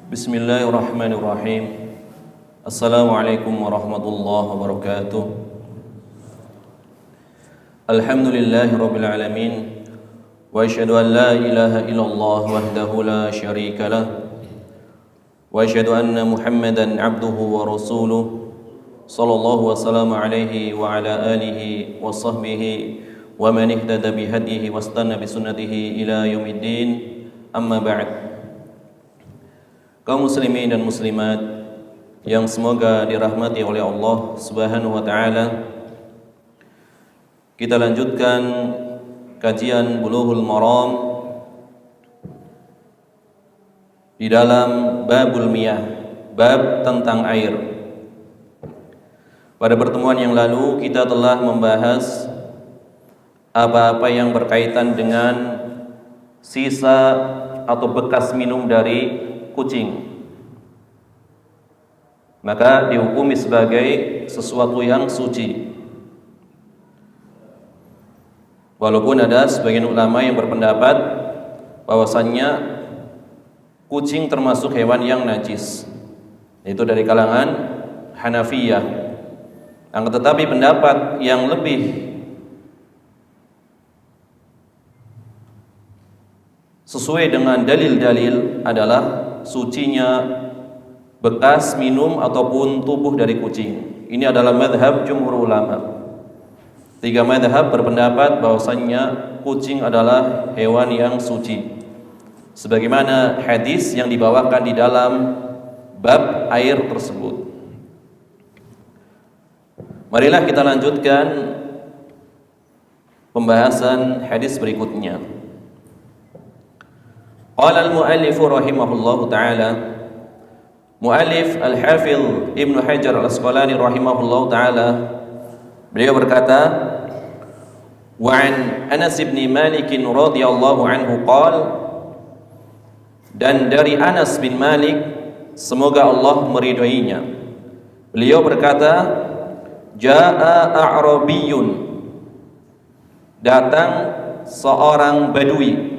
Bismillahirrahmanirrahim. Assalamualaikum warahmatullahi wabarakatuh. Alhamdulillahirabbil alamin. Wa asyhadu an la ilaha illallah wahdahu la syarika lah. Wa asyhadu anna Muhammadan abduhu wa rasuluh. Sallallahu wasallam alaihi wa ala alihi wa sahbihi wa man ihtada bihadihi wastanna bisunnatihi ila yaumiddin. Amma ba'd. Kaum muslimin dan muslimat yang semoga dirahmati oleh Allah Subhanahu wa taala. Kita lanjutkan kajian Bulughul Maram di dalam Babul Miyah, bab tentang air. Pada pertemuan yang lalu kita telah membahas apa-apa yang berkaitan dengan sisa atau bekas minum dari kucing, maka dihukumi sebagai sesuatu yang suci. Walaupun ada sebagian ulama yang berpendapat bahwasannya kucing termasuk hewan yang najis, itu dari kalangan Hanafiyah. Akan tetapi pendapat yang lebih sesuai dengan dalil-dalil adalah sucinya bekas minum ataupun tubuh dari kucing. Ini adalah mazhab jumhur ulama. Tiga mazhab berpendapat bahwasannya kucing adalah hewan yang suci, sebagaimana hadis yang dibawakan di dalam bab air tersebut. Marilah kita lanjutkan pembahasan hadis berikutnya. Qala al-muallif rahimahullahu ta'ala, muallif al-hafidh Ibnu Hajar al-Asqalani rahimahullahu ta'ala, beliau berkata, wa an Anas bin Malik radhiyallahu anhu qala, dan dari Anas bin Malik semoga Allah meridhoinya, beliau berkata, jaa a'rabiyyun, datang seorang badui.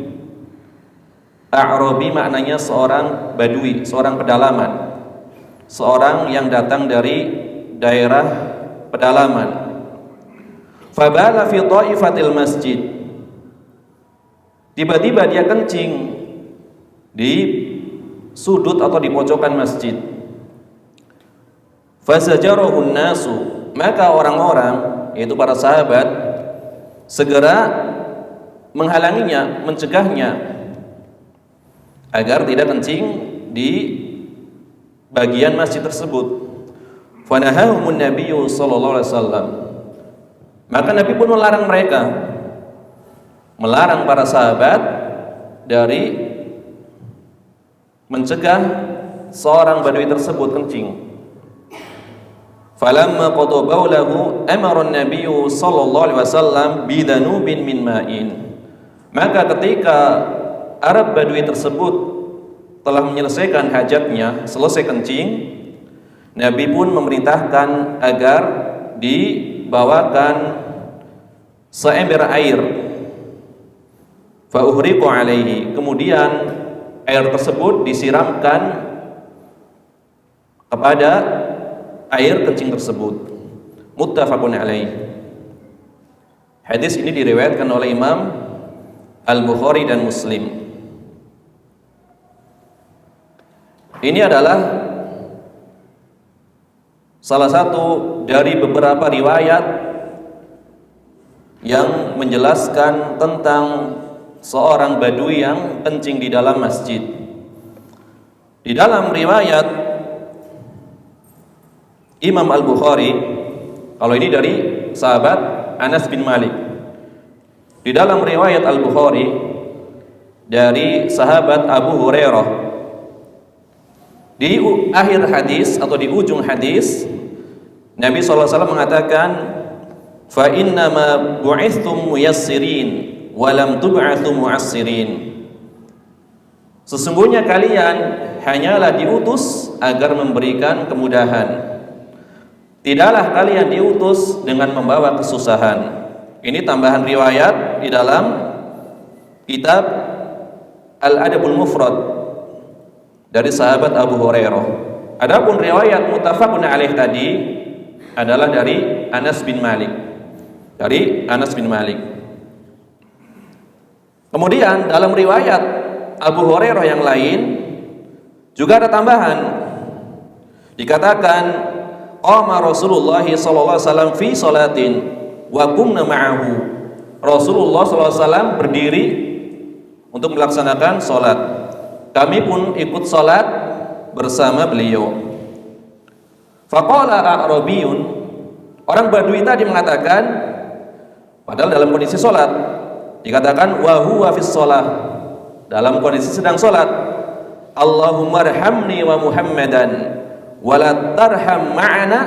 A'rabi maknanya seorang badui, seorang pedalaman, seorang yang datang dari daerah pedalaman. Fabala fi ta'ifatil masjid, tiba-tiba dia kencing di sudut atau di pojokan masjid. Fazajarahun nasu, maka orang-orang, yaitu para sahabat, segera menghalanginya, mencegahnya agar tidak kencing di bagian masjid tersebut. Fanahahumun nabiyyu sallallahu alaihi wasallam, maka Nabi pun melarang mereka, melarang para sahabat dari mencegah seorang badui tersebut kencing. Falamma qada baulahu amara an-nabiyyu sallallahu alaihi wasallam bidanubin min ma'in, maka ketika Arab badui tersebut telah menyelesaikan hajatnya, selesai kencing, Nabi pun memerintahkan agar dibawakan seember air. Fa uhriqu alaihi, kemudian air tersebut disiramkan kepada air kencing tersebut. Muttafaqun alaihi. Hadis ini diriwayatkan oleh Imam Al-Bukhari dan Muslim. Ini adalah salah satu dari beberapa riwayat yang menjelaskan tentang seorang badui yang kencing di dalam masjid. Di dalam riwayat Imam Al-Bukhari, kalau ini dari sahabat Anas bin Malik. Di dalam riwayat Al-Bukhari dari sahabat Abu Hurairah, di akhir hadis atau di ujung hadis, Nabi SAW mengatakan, fa innama bu'ithtum muyassirin wa lam tub'atsu mu'assirin, sesungguhnya kalian hanyalah diutus agar memberikan kemudahan, tidaklah kalian diutus dengan membawa kesusahan. Ini tambahan riwayat di dalam kitab Al-Adabul Mufrad dari sahabat Abu Hurairah. Adapun riwayat muttafaqun alaih tadi adalah dari Anas bin Malik. Dari Anas bin Malik. Kemudian dalam riwayat Abu Hurairah yang lain juga ada tambahan. Dikatakan qama Rasulullah sallallahu alaihi wasallam fi salatin wa qumna ma'ahu. Rasulullah sallallahu alaihi wasallam berdiri untuk melaksanakan salat. Kami pun ikut salat bersama beliau. Faqala a'rabiyun, orang Badui tadi mengatakan, padahal dalam kondisi salat, dikatakan wa huwa fis shalah, dalam kondisi sedang salat, Allahumma arhamni wa Muhammadan wa la tarham ma'ana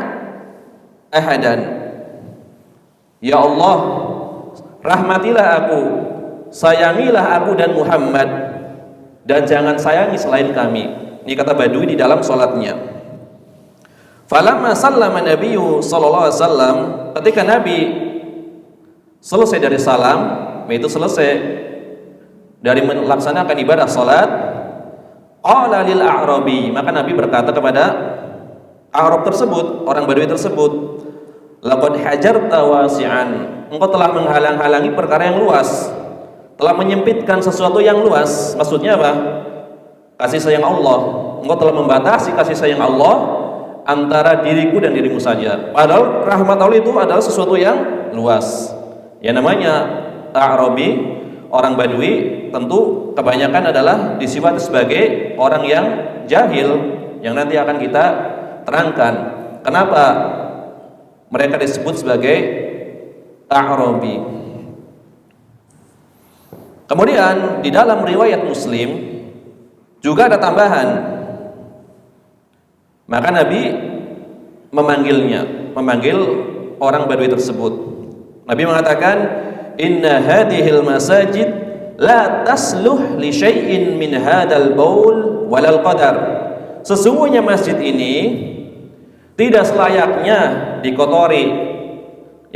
ahadan. Ya Allah, rahmatilah aku, sayangilah aku dan Muhammad, dan jangan sayangi selain kami. Ini kata Badui di dalam salatnya. Falamma sallama Nabiyyu sallallahu alaihi wasallam, ketika Nabi selesai dari salam, yaitu selesai dari melaksanakan ibadah salat, qala lil a'rabi, maka Nabi berkata kepada A'rab tersebut, orang Badui tersebut, laqad hajarta wasi'an, engkau telah menghalang-halangi perkara yang luas, telah menyempitkan sesuatu yang luas. Maksudnya apa? Kasih sayang Allah, engkau telah membatasi kasih sayang Allah antara diriku dan dirimu saja. Padahal rahmat Allah itu adalah sesuatu yang luas. Ya, namanya A'rabi, orang Badui, tentu kebanyakan adalah disifati sebagai orang yang jahil, yang nanti akan kita terangkan kenapa mereka disebut sebagai A'rabi. Kemudian di dalam riwayat Muslim juga ada tambahan. Maka Nabi memanggil orang Badui tersebut. Nabi mengatakan, inna hadhil masajid la tasluh li syai'in min hadzal baul walal qadar. Sesungguhnya masjid ini tidak selayaknya dikotori,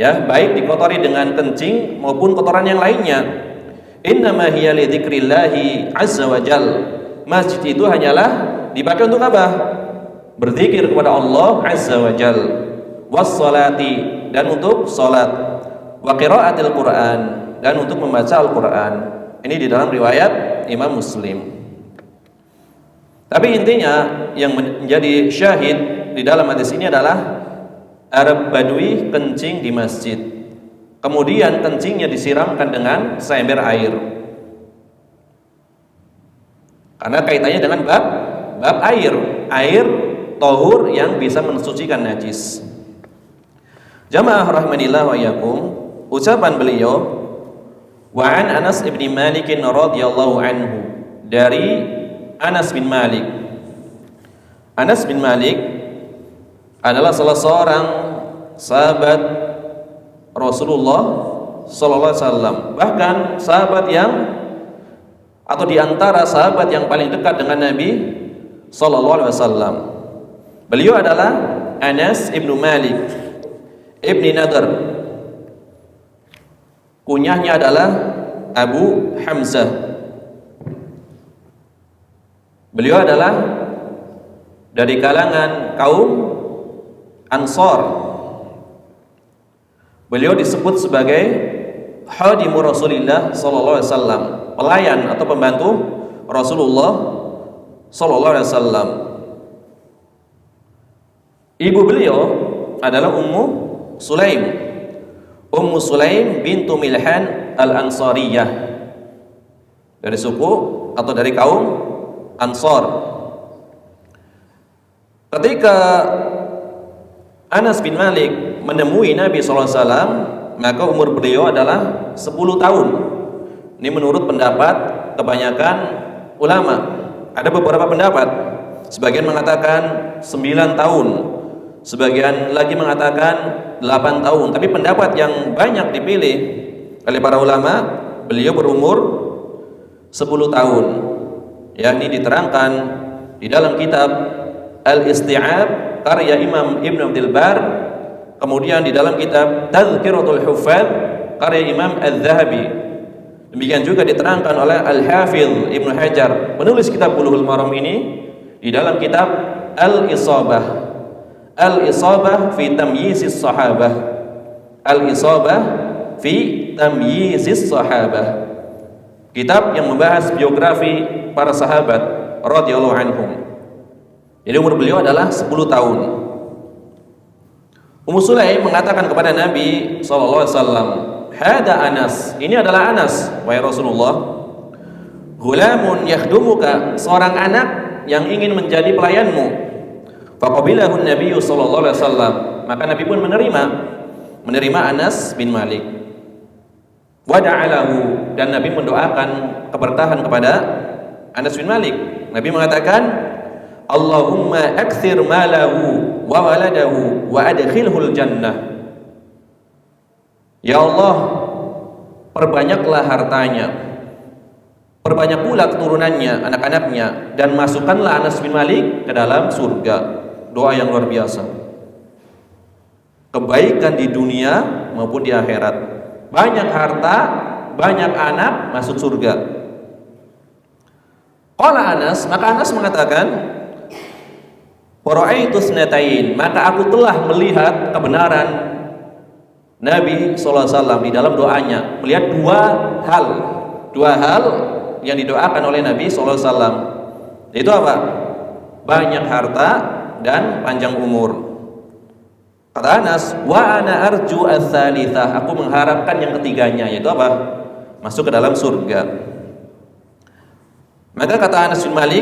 ya, baik dikotori dengan kencing maupun kotoran yang lainnya. Innama hiya li dzikrillah azza wa jal. Masjid itu hanyalah dipakai untuk apa? Berzikir kepada Allah azza wa jal, wassalati, dan untuk salat, wa qiraatil Quran, dan untuk membaca Al-Quran. Ini di dalam riwayat Imam Muslim. Tapi intinya yang menjadi syahid di dalam hadis ini adalah Arab Badui kencing di masjid, kemudian kencingnya disiramkan dengan seember air, karena kaitannya dengan bab air tahur yang bisa mensucikan najis. Jamaah rahmanillah wa yakum, ucapan beliau, wa an Anas bin Malik radhiyallahu anhu, dari Anas bin Malik. Anas bin Malik adalah salah seorang sahabat Rasulullah sallallahu alaihi wasallam, bahkan sahabat yang, atau di antara sahabat yang paling dekat dengan Nabi sallallahu alaihi wasallam. Beliau adalah Anas ibnu Malik ibni Nadr. Kunyahnya adalah Abu Hamzah. Beliau adalah dari kalangan kaum Ansar. Beliau disebut sebagai Khadimu Rasulillah sallallahu alaihi wasallam, pelayan atau pembantu Rasulullah sallallahu alaihi wasallam. Ibu beliau adalah Ummu Sulaim. Ummu Sulaim bintu Milhan al-Ansariyah, dari suku atau dari kaum Ansar. Ketika Anas bin Malik menemui Nabi SAW, maka umur beliau adalah 10 tahun. Ini menurut pendapat kebanyakan ulama. Ada beberapa pendapat, sebagian mengatakan 9 tahun, sebagian lagi mengatakan 8 tahun. Tapi pendapat yang banyak dipilih oleh para ulama, beliau berumur 10 tahun. Ya, ini diterangkan di dalam kitab Al-Isti'ab karya Imam Ibn Abdul Bar, kemudian di dalam kitab Tadhkiratul Huffaz karya Imam Al-Zahabi. Demikian juga diterangkan oleh Al-Hafidh Ibnu Hajar, penulis kitab Bulughul Maram ini, di dalam kitab Al-Isabah. Al-Isabah fi tamyizis sahabah. Al-Isabah fi tamyizis sahabah. Kitab yang membahas biografi para sahabat radhiyallahu anhum. Jadi umur beliau adalah 10 tahun. Ummu Sulaim mengatakan kepada Nabi sallallahu alaihi wasallam, "Hada Anas." Ini adalah Anas, wahai Rasulullah. "Ghulamun yakhdumuka," seorang anak yang ingin menjadi pelayanmu. Faqabilahu Nabi sallallahu alaihi wasallam. Maka Nabi pun menerima Anas bin Malik. Wa da'alahu, dan Nabi mendoakan keberkahan kepada Anas bin Malik. Nabi mengatakan, "Allahumma aktsir malahu wa waladahu wa adkhilhul jannah." Ya Allah, perbanyaklah hartanya, perbanyak pula keturunannya, anak-anaknya, dan masukkanlah Anas bin Malik ke dalam surga. Doa yang luar biasa. Kebaikan di dunia maupun di akhirat. Banyak harta, banyak anak, masuk surga. Qala Anas, maka Anas mengatakan, "Fara'aitu tsnatain," maka aku telah melihat kebenaran Nabi SAW di dalam doanya, melihat dua hal yang didoakan oleh Nabi SAW. Itu apa? Banyak harta dan panjang umur. Kata Anas, "Wa ana arju ats-tsalitsah," aku mengharapkan yang ketiganya, yaitu apa? Masuk ke dalam surga. Maka kata Anas bin Malik,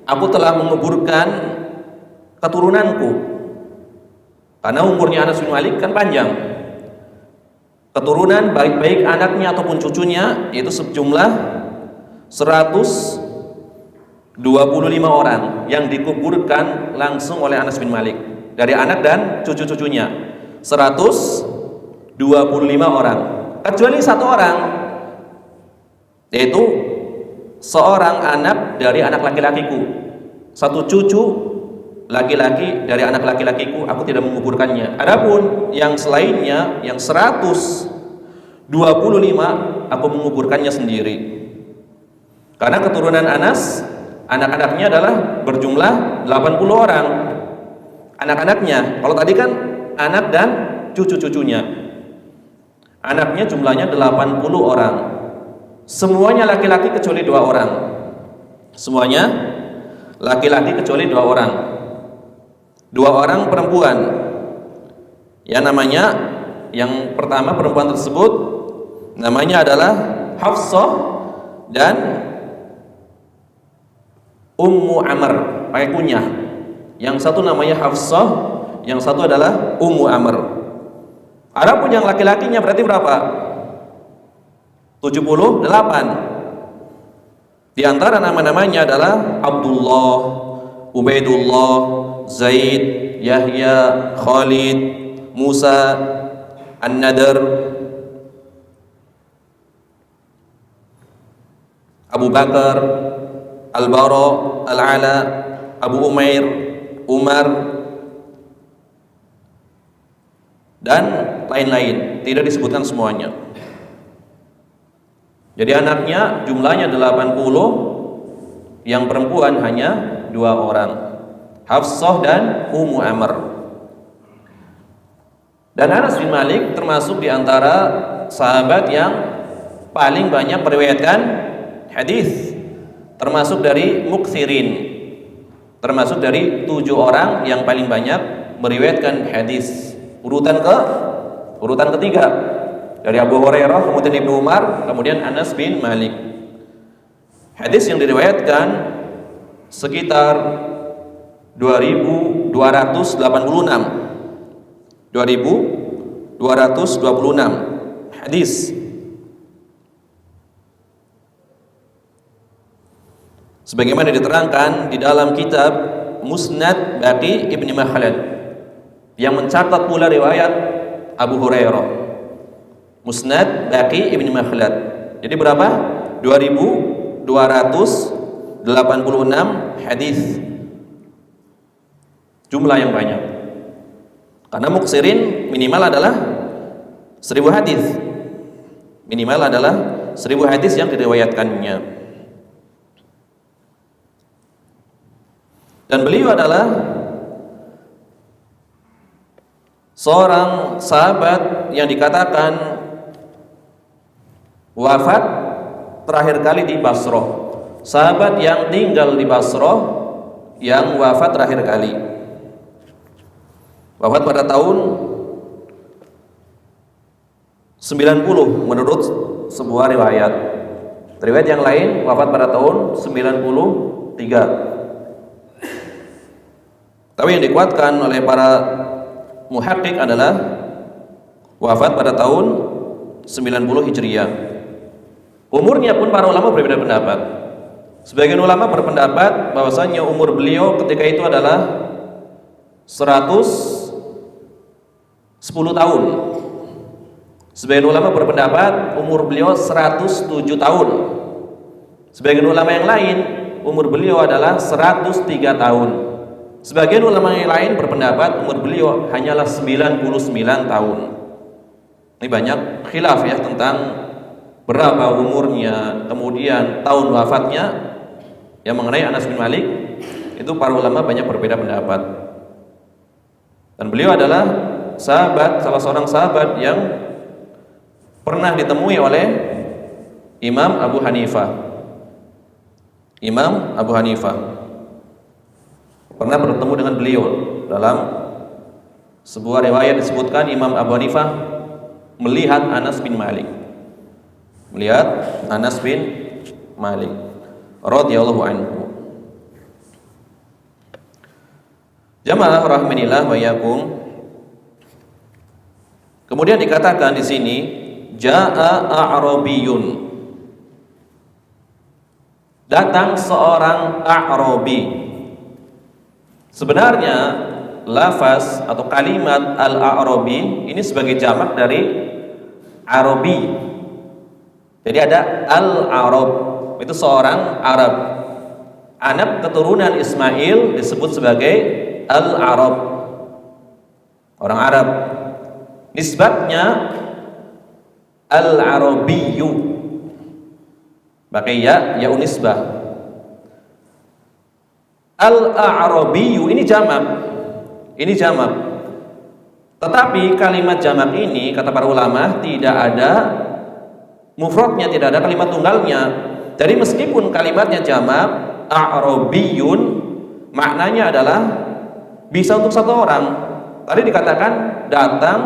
"Aku telah menguburkan keturunanku." Karena umurnya Anas bin Malik kan panjang. Keturunan baik-baik anaknya ataupun cucunya itu sejumlah 125 orang yang dikuburkan langsung oleh Anas bin Malik dari anak dan cucu-cucunya. 125 orang, kecuali satu orang, yaitu seorang anak dari anak laki-lakiku, satu cucu laki-laki dari anak laki-lakiku, aku tidak menguburkannya. Adapun yang selainnya, yang 125, aku menguburkannya sendiri. Karena keturunan Anas, anak-anaknya adalah berjumlah 80 orang. Anak-anaknya, kalau tadi kan anak dan cucu-cucunya, anaknya jumlahnya 80 orang. Semuanya laki-laki kecuali 2 orang. Semuanya laki-laki kecuali 2 orang. 2 orang perempuan. Ya, namanya, yang pertama perempuan tersebut namanya adalah Hafsah dan Ummu Amr, pakai kunyah. Yang satu namanya Hafsah, yang satu adalah Ummu Amr. Adapun yang laki-lakinya berarti berapa? 78. Di antara nama-namanya adalah Abdullah, Ubaidullah, Zaid, Yahya, Khalid, Musa, An-Nadr, Abu Bakar, Al-Bara, Al-Ala, Abu Umair, Umar, dan lain-lain. Tidak disebutkan semuanya. Jadi anaknya jumlahnya 80, yang perempuan hanya 2 orang, Hafsah dan Ummu Amr. Dan Anas bin Malik termasuk di antara sahabat yang paling banyak meriwayatkan hadis, termasuk dari muksirin, termasuk dari 7 orang yang paling banyak meriwayatkan hadis. Urutan ketiga dari Abu Hurairah, kemudian Ibnu Umar, kemudian Anas bin Malik. Hadis yang diriwayatkan sekitar 2226 hadis. Sebagaimana diterangkan di dalam kitab Musnad Baqi Ibni Makhlad yang mencatat pula riwayat Abu Hurairah. Musnad Baqi Ibni Makhlad. Jadi berapa? 2286 hadis. Jumlah yang banyak. Karena muksirin minimal adalah 1000 hadis. Minimal adalah 1000 hadis yang diriwayatkannya. Dan beliau adalah seorang sahabat yang dikatakan wafat terakhir kali di Basrah. Sahabat yang tinggal di Basrah yang wafat terakhir kali. Wafat pada tahun 90 menurut sebuah riwayat. Riwayat yang lain wafat pada tahun 93. Tapi yang dikuatkan oleh para muhaqqiq adalah wafat pada tahun 90 Hijriah. Umurnya pun para ulama berbeda pendapat. Sebagian ulama berpendapat bahwasanya umur beliau ketika itu adalah 110 tahun. Sebagian ulama berpendapat umur beliau 107 tahun. Sebagian ulama yang lain umur beliau adalah 103 tahun. Sebagian ulama yang lain berpendapat umur beliau hanyalah 99 tahun. Ini banyak khilaf ya tentang berapa umurnya, kemudian tahun wafatnya. Yang mengenai Anas bin Malik itu para ulama banyak berbeda pendapat. Dan beliau adalah sahabat, salah seorang sahabat yang pernah ditemui oleh Imam Abu Hanifah. Imam Abu Hanifah pernah bertemu dengan beliau. Dalam sebuah riwayat disebutkan Imam Abu Hanifah melihat Anas bin Malik. Melihat Anas bin Malik radhiyallahu anhu. Jamaah rahmanillah wa iyyakum. Kemudian dikatakan di sini jaa a'rabiyun. Datang seorang A'rabi. Sebenarnya lafaz atau kalimat al-A'rabi ini sebagai jamak dari Arabi. Jadi ada al-Arab, itu seorang Arab. Anak keturunan Ismail disebut sebagai al-Arab, orang Arab. Nisbatnya al-Arabiyyu, pakai ya unisbah. Al-A'rabiyyu ini jamak. Ini jamak. Tetapi kalimat jamak ini kata para ulama tidak ada mufradnya, tidak ada kalimat tunggalnya. Jadi meskipun kalimatnya jamak a'rabiyun, maknanya adalah bisa untuk satu orang. Tadi dikatakan datang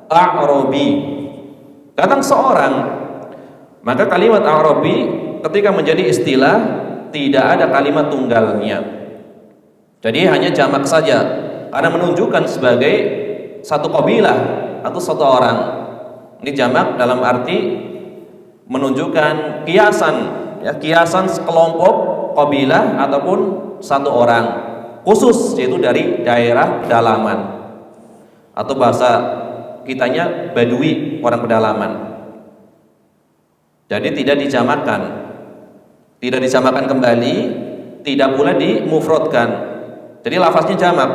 a'rabi, datang seorang. Maka kalimat a'rabi ketika menjadi istilah tidak ada kalimat tunggalnya. Jadi hanya jamak saja karena menunjukkan sebagai satu kabilah atau satu orang. Ini jamak dalam arti menunjukkan kiasan, ya, kiasan sekelompok kabilah ataupun satu orang khusus, yaitu dari daerah pedalaman atau bahasa kitanya badui, orang pedalaman. Jadi tidak dijamakkan kembali, tidak pula dimufradkan. Jadi lafaznya jamak.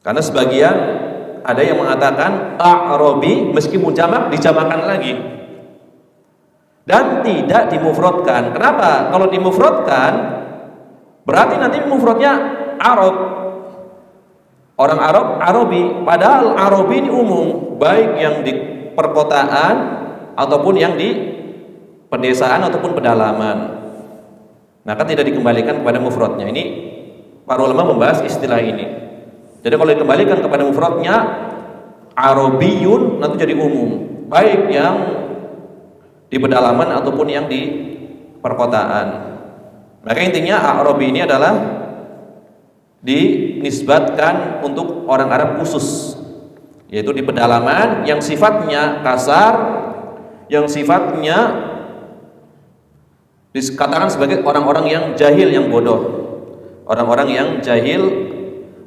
Karena sebagian ada yang mengatakan a'rabi meskipun jamak dijamakkan lagi dan tidak dimufradkan. Kenapa? Kalau dimufradkan berarti nanti mufradnya Arab, orang Arab, Arabi. Padahal Arabi ini umum, baik yang di perkotaan ataupun yang di pedesaan ataupun pedalaman. Maka tidak dikembalikan kepada mufradnya. Ini para ulama membahas istilah ini. Jadi kalau dikembalikan kepada mufradnya Arabiyun nanti jadi umum, baik yang di pedalaman ataupun yang di perkotaan. Maka intinya Arabi ini adalah dinisbatkan untuk orang Arab khusus, yaitu di pedalaman yang sifatnya kasar, yang sifatnya dikatakan sebagai orang-orang yang jahil, yang bodoh, orang-orang yang jahil,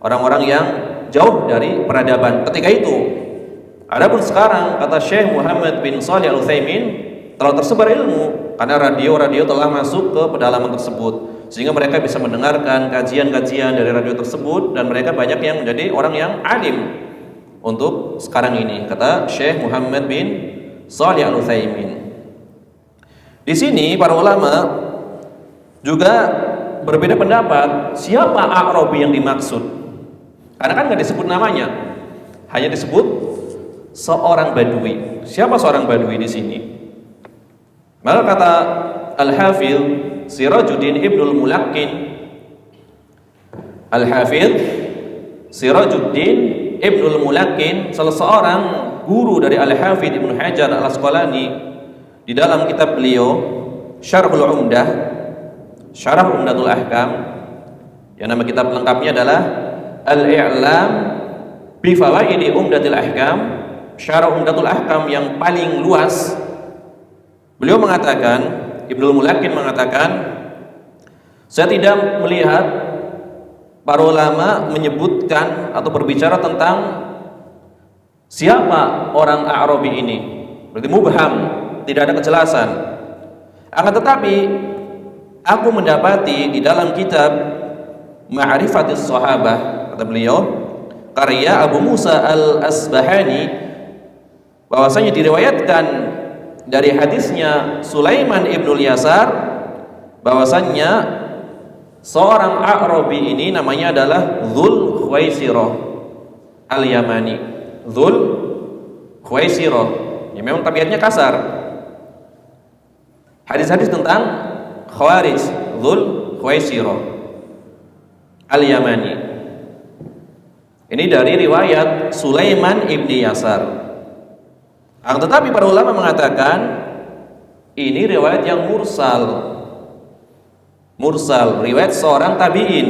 orang-orang yang jauh dari peradaban ketika itu. Adapun sekarang kata Syekh Muhammad bin Shalih Al-Utsaimin telah tersebar ilmu karena radio-radio telah masuk ke pedalaman tersebut sehingga mereka bisa mendengarkan kajian-kajian dari radio tersebut dan mereka banyak yang menjadi orang yang alim untuk sekarang ini, kata Syekh Muhammad bin Shalih Al-Utsaimin. Di sini para ulama Juga berbeda pendapat siapa A'rabi yang dimaksud. Karena kan nggak disebut namanya, hanya disebut seorang Badui. Siapa seorang Badui di sini? Maka kata Al-Hafidh Sirajuddin Ibnul Mulaqqin, Al-Hafidh Sirajuddin Ibnul Mulaqqin, salah seorang guru dari Al-Hafidh Ibnu Hajar Al-Asqalani, di dalam kitab beliau Syarhul Umdah, Syarah Umdatul Ahkam, yang nama kitab lengkapnya adalah Al-I'lam bi Fawaidi Umdatil Ahkam, Syarah Umdatul Ahkam yang paling luas. Beliau mengatakan, Ibnul Mulaqqin mengatakan, saya tidak melihat para ulama menyebutkan atau berbicara tentang siapa orang A'rabi ini. Berarti mubham, tidak ada kejelasan. Akan tetapi aku mendapati di dalam kitab Ma'rifatis Sahabah, kata beliau, karya Abu Musa Al-Asbahani, bahwasanya diriwayatkan dari hadisnya Sulaiman ibnul Yasar, bahwasannya seorang A'rabi ini namanya adalah Dzul Khuwaisirah Al-Yamani. Dzul Khuwaisirah, ya memang tabiatnya kasar. Hadis-hadis tentang Khawarij, Dzul Khuwaisirah Al-Yamani. Ini dari riwayat Sulaiman ibni Yasar. Akan tetapi para ulama mengatakan ini riwayat yang mursal. Mursal, riwayat seorang tabi'in,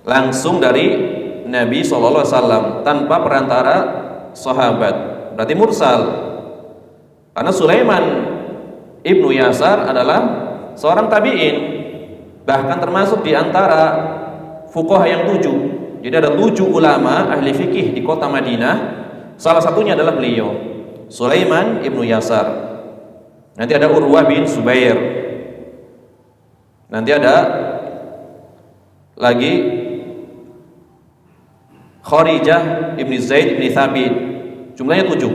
langsung dari Nabi SAW tanpa perantara sahabat. Berarti mursal. Karena Sulaiman ibnu Yasar adalah seorang tabi'in, bahkan termasuk di antara fuqaha yang 7. Jadi ada 7 ulama ahli fikih di kota Madinah. Salah satunya adalah beliau, Sulaiman ibnu Yasar. Nanti ada Urwah bin Zubair. Nanti ada lagi Kharijah ibni Zaid ibni Thabit. Jumlahnya 7.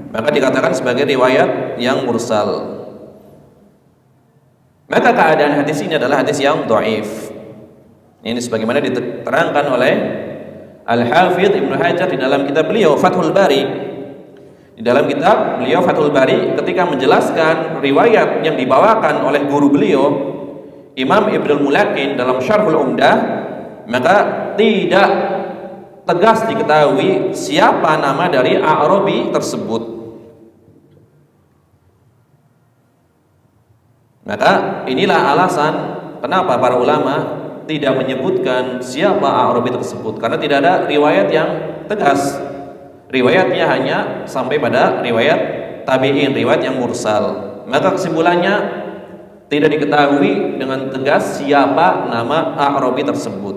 Maka dikatakan sebagai riwayat yang mursal. Maka keadaan hadis ini adalah hadis yang dhaif. Ini sebagaimana diterangkan oleh Al-Hafidh Ibnu Hajar di dalam kitab beliau Fathul Bari. Di dalam kitab beliau Fathul Bari, ketika menjelaskan riwayat yang dibawakan oleh guru beliau Imam Ibnul Mulaqqin dalam Syarhul Umdah, maka tidak tegas diketahui siapa nama dari A'rabi tersebut. Maka inilah alasan kenapa para ulama tidak menyebutkan siapa A'rabi tersebut, karena tidak ada riwayat yang tegas. Riwayatnya hanya sampai pada riwayat tabi'in, riwayat yang mursal. Maka kesimpulannya tidak diketahui dengan tegas siapa nama A'rabi tersebut.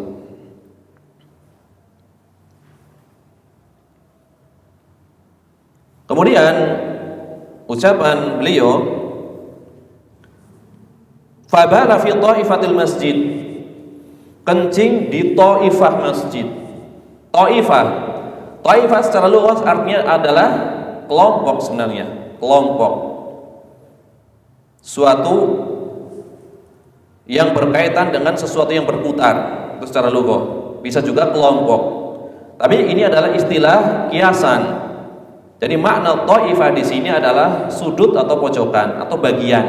Kemudian ucapan beliau, fabala fi ta'ifatil masjid, kencing di ta'ifah masjid. Ta'ifah secara luas artinya adalah kelompok, sebenarnya kelompok, suatu yang berkaitan dengan sesuatu yang berputar. Itu secara lughah. Bisa juga kelompok, tapi ini adalah istilah kiasan. Jadi makna ta'ifah di sini adalah sudut atau pojokan atau bagian.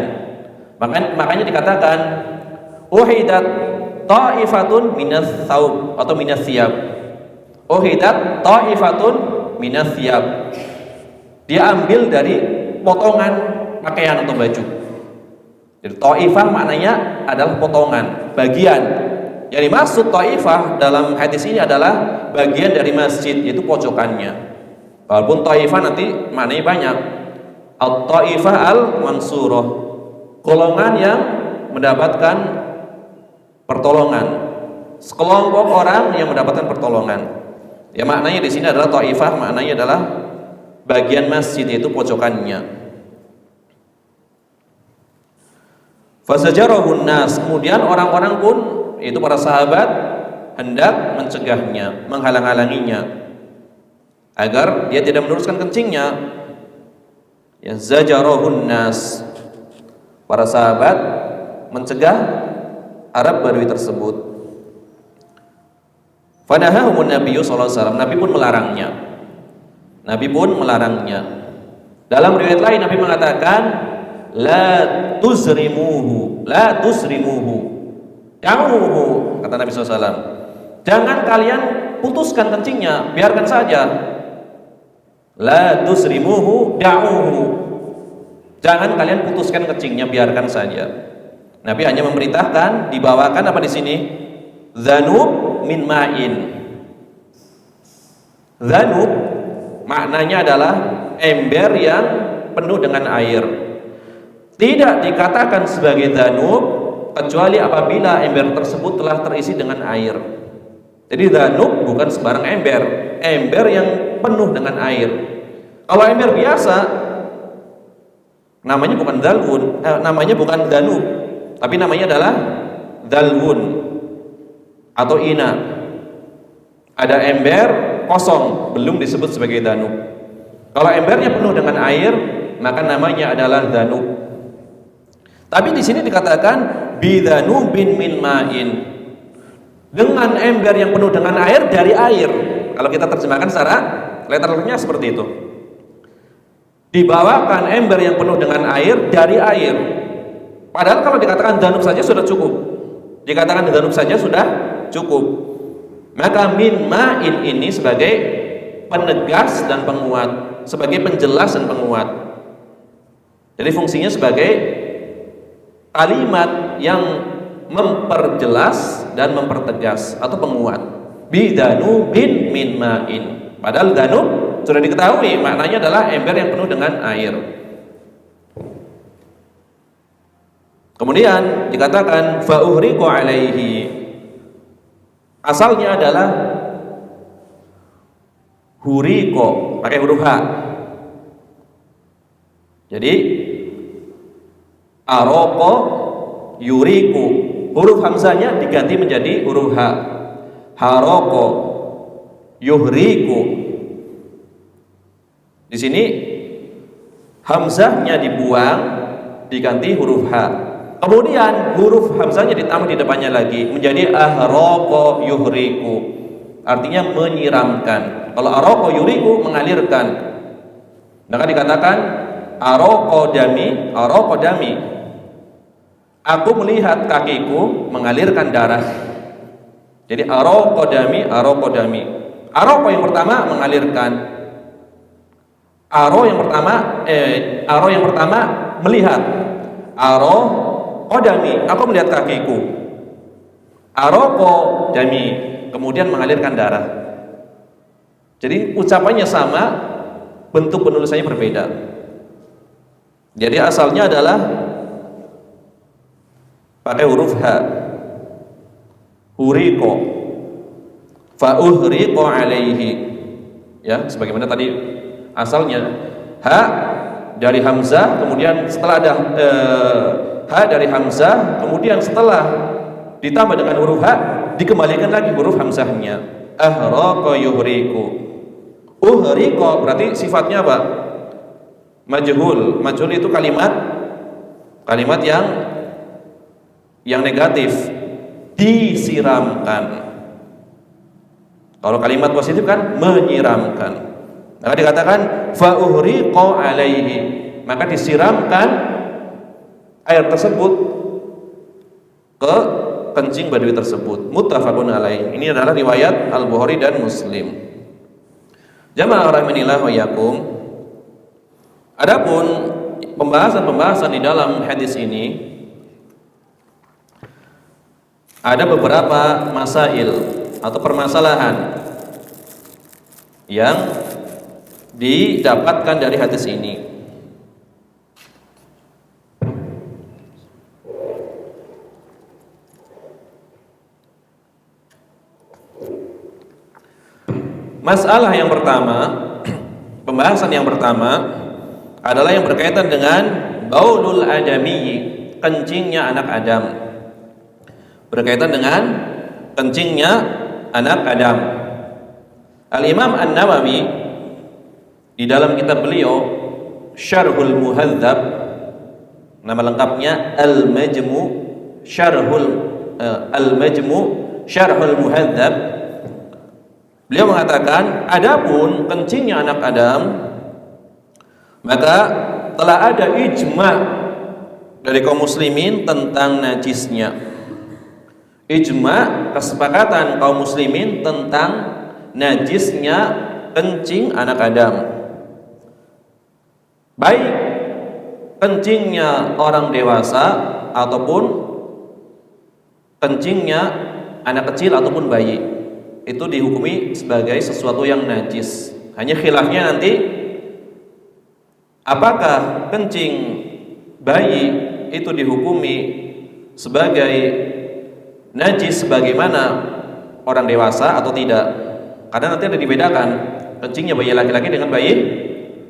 Makanya dikatakan uhidat ta'ifatun minas thawb atau minas thiyab. Uhidat ta'ifatun minas thiyab. Dia ambil dari potongan pakaian atau baju. Jadi ta'ifah maknanya adalah potongan, bagian. Yang dimaksud ta'ifah dalam hadis ini adalah bagian dari masjid, yaitu pojokannya. Walaupun ta'ifah nanti maknanya banyak. At-ta'ifah al-mansurah, golongan yang mendapatkan pertolongan, sekelompok orang yang mendapatkan pertolongan. Ya maknanya di sini adalah ta'ifah, maknanya adalah bagian masjid, yaitu pojokannya. Fazajarahun nas, kemudian orang-orang pun, yaitu para sahabat, hendak mencegahnya, menghalang-halanginya agar dia tidak meneruskan kencingnya. Ya, zajarahun nas. Para sahabat mencegah Arab Badui tersebut. Fanahahumun Nabiyyu sallallahu alaihi wasallam. Nabi pun melarangnya. Nabi pun melarangnya. Dalam riwayat lain Nabi mengatakan, la tuzrimuhu, la tuzrimuhu. Da'uhu, kata Nabi SAW. Jangan kalian putuskan kencingnya, biarkan saja. La tuzrimuhu, da'uhu. Jangan kalian putuskan kencingnya, biarkan saja. Nabi hanya memerintahkan dibawakan apa di sini? Dzanub min ma'in. Dzanub maknanya adalah ember yang penuh dengan air. Tidak dikatakan sebagai dzanub kecuali apabila ember tersebut telah terisi dengan air. Jadi dzanub bukan sembarang ember, ember yang penuh dengan air. Kalau ember biasa namanya bukan dalwun, namanya bukan dzanub, tapi namanya adalah dalwun atau ina. Ada ember kosong, belum disebut sebagai dzanub. Kalau embernya penuh dengan air, maka namanya adalah dzanub. Tapi di sini dikatakan bidzanubin min ma'in. Dengan ember yang penuh dengan air dari air. Kalau kita terjemahkan secara letternya seperti itu. Dibawakan ember yang penuh dengan air dari air. Padahal kalau dikatakan dzanub saja sudah cukup. Dikatakan dzanub saja sudah cukup. Maka min ma'in ini sebagai penegas dan penguat, sebagai penjelas dan penguat. Jadi fungsinya sebagai kalimat yang memperjelas dan mempertegas atau penguat. Bidzanubin min ma'in. Padahal dzanub sudah diketahui maknanya adalah ember yang penuh dengan air. Kemudian dikatakan fa uhriqu alaihi. Asalnya adalah huriko, pakai huruf H. Jadi aroko yuriku, huruf hamzahnya diganti menjadi huruf H. Haroko yuhriku. Di sini hamzahnya dibuang, diganti huruf H. Kemudian huruf hamzahnya ditambah di depannya lagi menjadi ahroko yuhriku, artinya menyiramkan. Kalau aroko yuriku mengalirkan, maka dikatakan aroko dami, aroko dami. Aku melihat kakiku mengalirkan darah. Jadi aroko dami, aroko dami. Aroko yang pertama mengalirkan. Aro yang pertama melihat. Aro kodami, aku melihat kakiku. Aroko dami, kemudian mengalirkan darah. Jadi ucapannya sama, bentuk penulisannya berbeda. Jadi asalnya adalah pakai huruf H. Huriko, fa uhriqo alaihi. Ya, sebagaimana tadi asalnya H dari hamzah, kemudian setelah ada H dari hamzah, kemudian setelah ditambah dengan huruf H dikembalikan lagi huruf hamzahnya. Ahraqa yuhriqu. Uhriqo berarti sifatnya apa? Majhul. Majhul itu kalimat yang negatif, disiramkan. Kalau kalimat positif kan menyiramkan. Maka dikatakan fa uhriqa alaihi, maka disiramkan air tersebut ke kencing badui tersebut. Muttafaqun alaih. Ini adalah riwayat Al-Bukhari dan Muslim. Jamaah rahimanillah wa yakum. Adapun pembahasan di dalam hadis ini ada beberapa masail atau permasalahan yang didapatkan dari hadis ini. Masalah yang pertama, pembahasan yang pertama adalah yang berkaitan dengan baulul adami, kencingnya anak Adam. Berkaitan dengan kencingnya anak Adam. Al-Imam An-Nawawi di dalam kitab beliau Syarhul Muhadzab, nama lengkapnya Al-Majmu' Syarhul Muhadzab. Beliau mengatakan, adapun kencingnya anak Adam, maka telah ada ijma' dari kaum muslimin tentang najisnya. Ijma', kesepakatan kaum muslimin tentang najisnya kencing anak Adam. Baik kencingnya orang dewasa ataupun kencingnya anak kecil ataupun bayi, itu dihukumi sebagai sesuatu yang najis. Hanya khilafnya nanti, apakah kencing bayi itu dihukumi sebagai najis sebagaimana orang dewasa atau tidak. Karena nanti ada dibedakan kencingnya bayi laki-laki dengan bayi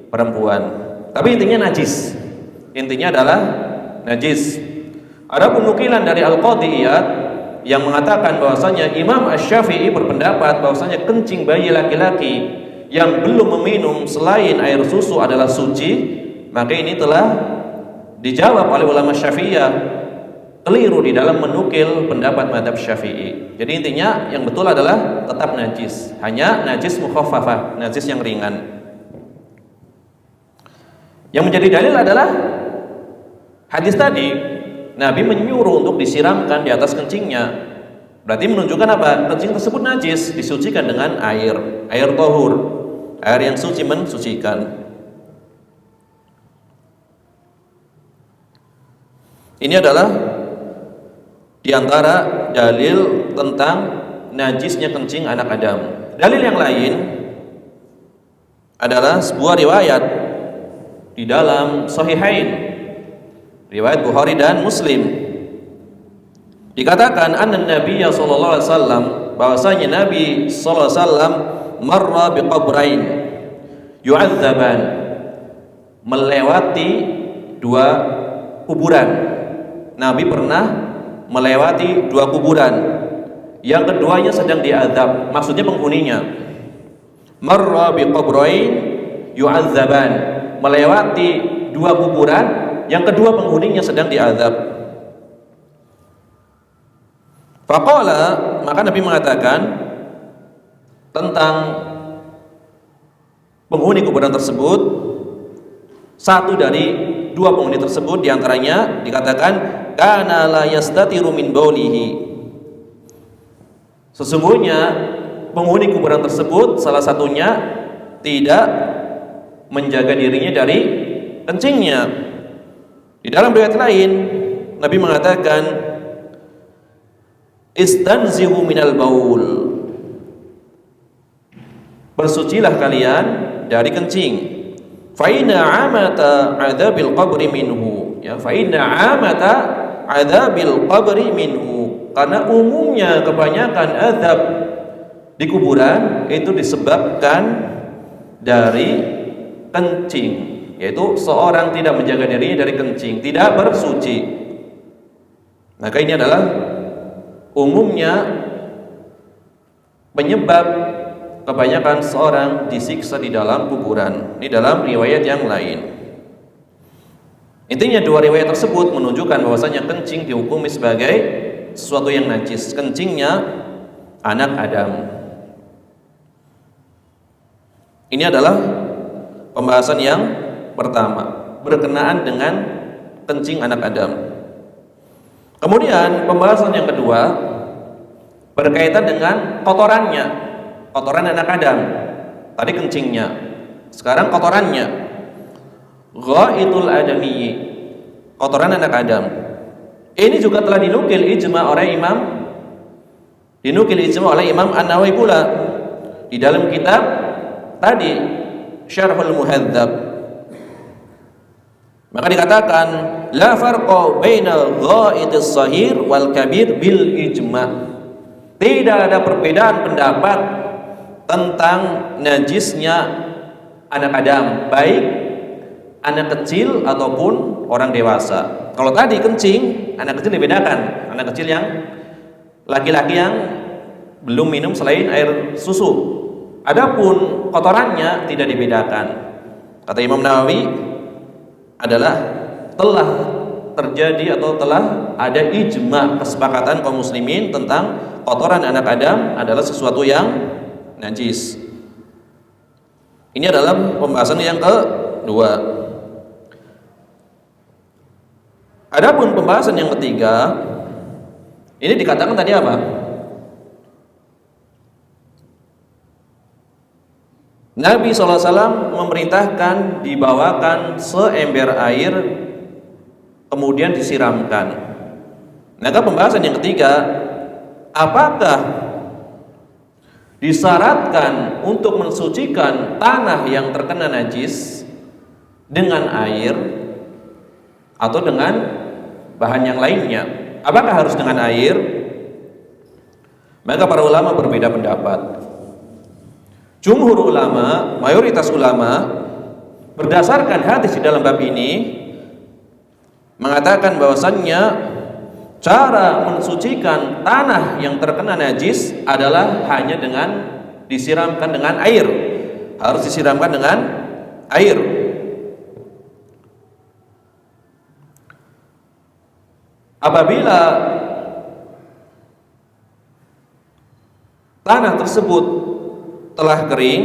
perempuan. Tapi intinya najis. Intinya adalah najis. Ada penukilan dari Al-Qadhi Iyad yang mengatakan bahwasanya Imam Asy-Syafi'i berpendapat bahwasanya kencing bayi laki-laki yang belum meminum selain air susu adalah suci. Maka ini telah dijawab oleh ulama Syafi'iyah keliru di dalam menukil pendapat mazhab Syafi'i. Jadi intinya yang betul adalah tetap najis, hanya najis mukhaffafah, najis yang ringan. Yang menjadi dalil adalah hadis tadi, Nabi menyuruh untuk disiramkan di atas kencingnya. Berarti menunjukkan apa? Kencing tersebut najis, disucikan dengan air tahur, air yang suci mensucikan. Ini adalah di antara dalil tentang najisnya kencing anak Adam. Dalil yang lain adalah sebuah riwayat di dalam Sahihain, riwayat Bukhari dan Muslim. Dikatakan anna Nabiyya sallallahu alaihi wasallam, bahwasanya Nabi sallallahu alaihi wasallam marra biqabrain yu'adzaban, melewati dua kuburan. Nabi pernah melewati dua kuburan, yang keduanya sedang diazab, maksudnya penghuninya. Marra biqabrain yu'adzaban, melewati dua kuburan, yang kedua penghuninya sedang diazab. Faqala, maka Nabi mengatakan tentang penghuni kuburan tersebut, satu dari dua penghuni tersebut diantaranya dikatakan kana la yastatiru min baulihi, sesungguhnya penghuni kuburan tersebut salah satunya tidak menjaga dirinya dari kencingnya. Di dalam riwayat lain Nabi mengatakan istanzihu minal baul, bersucilah kalian dari kencing. Fa inna amata adzabil qabri minhu, ya, fa inna amata adzabil qabri minhu, karena umumnya kebanyakan azab di kuburan itu disebabkan dari kencing, yaitu seorang tidak menjaga dirinya dari kencing, tidak bersuci. Maka ini adalah umumnya penyebab kebanyakan seorang disiksa di dalam kuburan. Ini dalam riwayat yang lain. Intinya dua riwayat tersebut menunjukkan bahwasanya kencing dihukumi sebagai sesuatu yang najis, kencingnya anak Adam. Ini adalah pembahasan yang pertama berkenaan dengan kencing anak Adam. Kemudian pembahasan yang kedua berkaitan dengan kotorannya, kotoran anak Adam. Tadi kencingnya, sekarang kotorannya. Ghaitul adamiyyi, kotoran anak Adam. Ini juga telah dinukil ijma oleh Imam An-Nawawi pula di dalam kitab tadi Syarhul Muhadzab. Maka dikatakan la farqa baina ghaitis shahir wal kabir bil ijma'. Tidak ada perbedaan pendapat tentang najisnya anak Adam, baik anak kecil ataupun orang dewasa. Kalau tadi kencing, anak kecil dibedakan, anak kecil yang laki-laki yang belum minum selain air susu. Adapun kotorannya tidak dibedakan. Kata Imam Nawawi, adalah telah terjadi atau telah ada ijma, kesepakatan kaum muslimin tentang kotoran anak Adam adalah sesuatu yang najis. Ini adalah pembahasan yang kedua. Adapun pembahasan yang ketiga, ini dikatakan tadi apa? Nabi SAW memerintahkan dibawakan seember air kemudian disiramkan. Maka pembahasan yang ketiga, apakah disyaratkan untuk mensucikan tanah yang terkena najis dengan air atau dengan bahan yang lainnya? Apakah harus dengan air? Maka para ulama berbeda pendapat. Jumhur ulama, mayoritas ulama berdasarkan hadis di dalam bab ini mengatakan bahwasannya cara mensucikan tanah yang terkena najis adalah hanya dengan disiramkan dengan air. Harus disiramkan dengan air. Apabila tanah tersebut telah kering,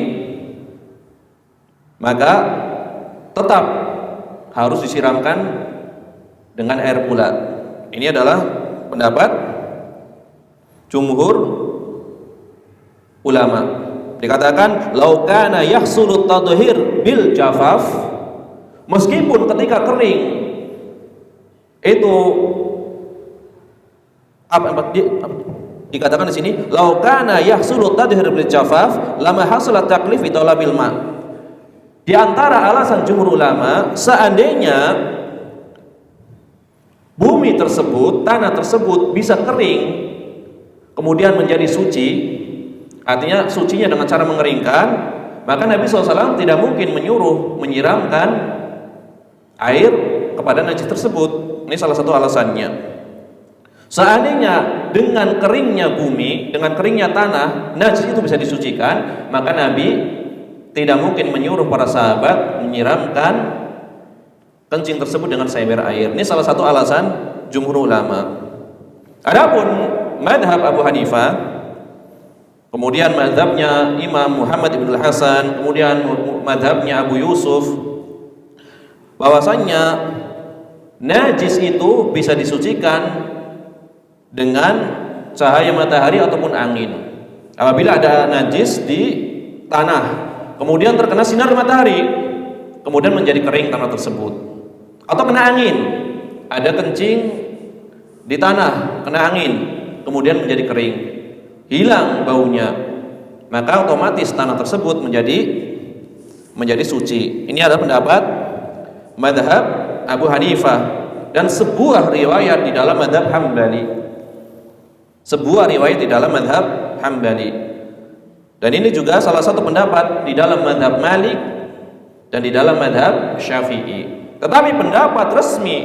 maka tetap harus disiramkan dengan air pula. Ini adalah pendapat jumhur ulama. Dikatakan lau kana yahsulut tadhhir bil jafaf, meskipun ketika kering itu dikatakan di sini lau kana yahsulut tadhhir bil jafaf lama hasalat taklif fi talabil ma. Di antara alasan jumhur ulama, seandainya bumi tersebut, tanah tersebut bisa kering kemudian menjadi suci, artinya sucinya dengan cara mengeringkan, maka Nabi SAW tidak mungkin menyuruh menyiramkan air kepada najis tersebut. Ini salah satu alasannya. Seandainya dengan keringnya bumi, dengan keringnya tanah, najis itu bisa disucikan, maka Nabi tidak mungkin menyuruh para sahabat menyiramkan kencing tersebut dengan seember air. Ini salah satu alasan jumhur ulama. Adapun madhab Abu Hanifah, kemudian madhabnya Imam Muhammad ibn Hasan, kemudian madhabnya Abu Yusuf, bahwasannya najis itu bisa disucikan dengan cahaya matahari ataupun angin. Apabila ada najis di tanah, kemudian terkena sinar matahari, kemudian menjadi kering tanah tersebut, atau kena angin, ada kencing di tanah, kena angin, kemudian menjadi kering, hilang baunya, maka otomatis tanah tersebut menjadi suci. Ini adalah pendapat madhab Abu Hanifah dan sebuah riwayat di dalam madhab Hambali. Sebuah riwayat di dalam madhab Hambali. Dan ini juga salah satu pendapat di dalam madhab Malik dan di dalam madhab Syafi'i. Tetapi pendapat resmi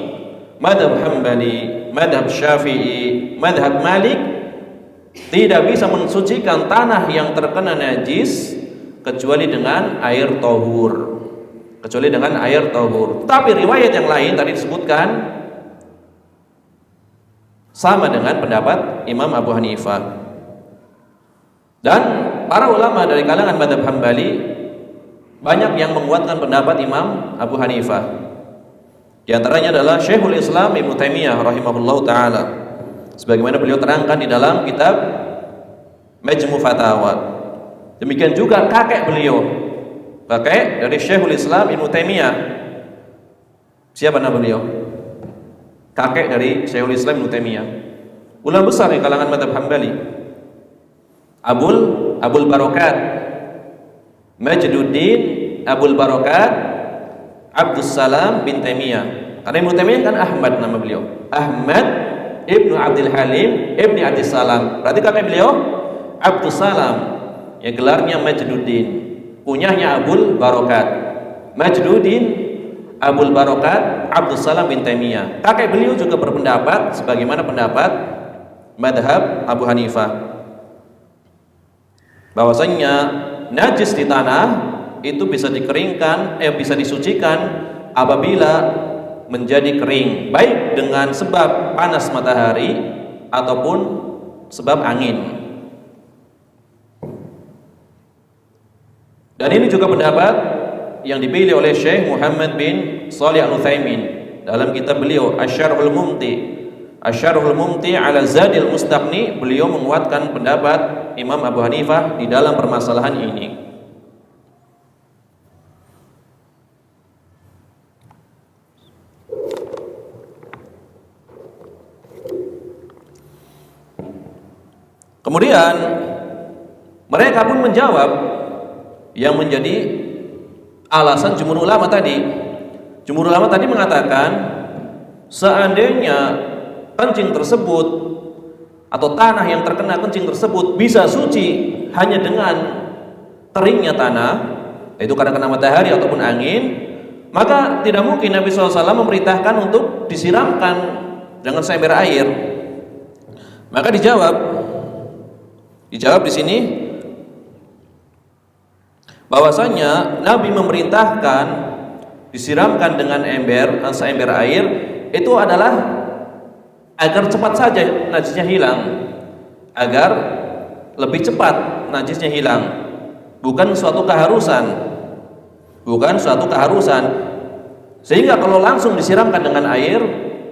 madhab Hambali, madhab Syafi'i, madhab Malik tidak bisa mensucikan tanah yang terkena najis kecuali dengan air tahur. Kecuali dengan air tahur. Tapi riwayat yang lain tadi disebutkan sama dengan pendapat Imam Abu Hanifah. Dan para ulama dari kalangan madhab Hambali banyak yang menguatkan pendapat Imam Abu Hanifah. Di antaranya adalah Syekhul Islam Ibnu Taimiyah rahimahullahu taala, sebagaimana beliau terangkan di dalam kitab Majmu' Fatawa. Demikian juga kakek beliau, kakek dari Syekhul Islam Ibnu Taimiyah. Siapa nama beliau? Kakek dari Syekhul Islam Ibnu Taimiyah, ulama besar di kalangan madhab Hambali, Abul Barakat Majduddin Abul Barakat Abdus Salam bin Taimiyah. Karena Ibnu Taimiyah kan Ahmad nama beliau, Ahmad Ibnu Abdul Halim Ibnu Abdus Salam. Berarti kakek beliau Abdus Salam, yang gelarnya Majduddin, punyanya Abul Barakat. Majduddin Abul Barakat Abdus Salam bin Taimiyah. Kakek beliau juga berpendapat sebagaimana pendapat madhab Abu Hanifah, bahwasanya najis di tanah itu bisa dikeringkan, bisa disucikan apabila menjadi kering, baik dengan sebab panas matahari ataupun sebab angin. Dan ini juga pendapat yang dipilih oleh Syekh Muhammad bin Shalih Al-Utsaimin dalam kitab beliau Asy-Syarhul Mumti. Asy-Syarhul Mumti ala Zadil Mustaqni, beliau menguatkan pendapat Imam Abu Hanifah di dalam permasalahan ini. Kemudian mereka pun menjawab yang menjadi alasan jumhur ulama tadi. Jumhur ulama tadi mengatakan seandainya kencing tersebut atau tanah yang terkena kencing tersebut bisa suci hanya dengan keringnya tanah, yaitu karena kena matahari ataupun angin, maka tidak mungkin Nabi SAW memerintahkan untuk disiramkan dengan seember air. Maka dijawab di sini bahwasanya Nabi memerintahkan disiramkan dengan seember air itu adalah agar cepat saja najisnya hilang, agar lebih cepat najisnya hilang, bukan suatu keharusan, sehingga kalau langsung disiramkan dengan air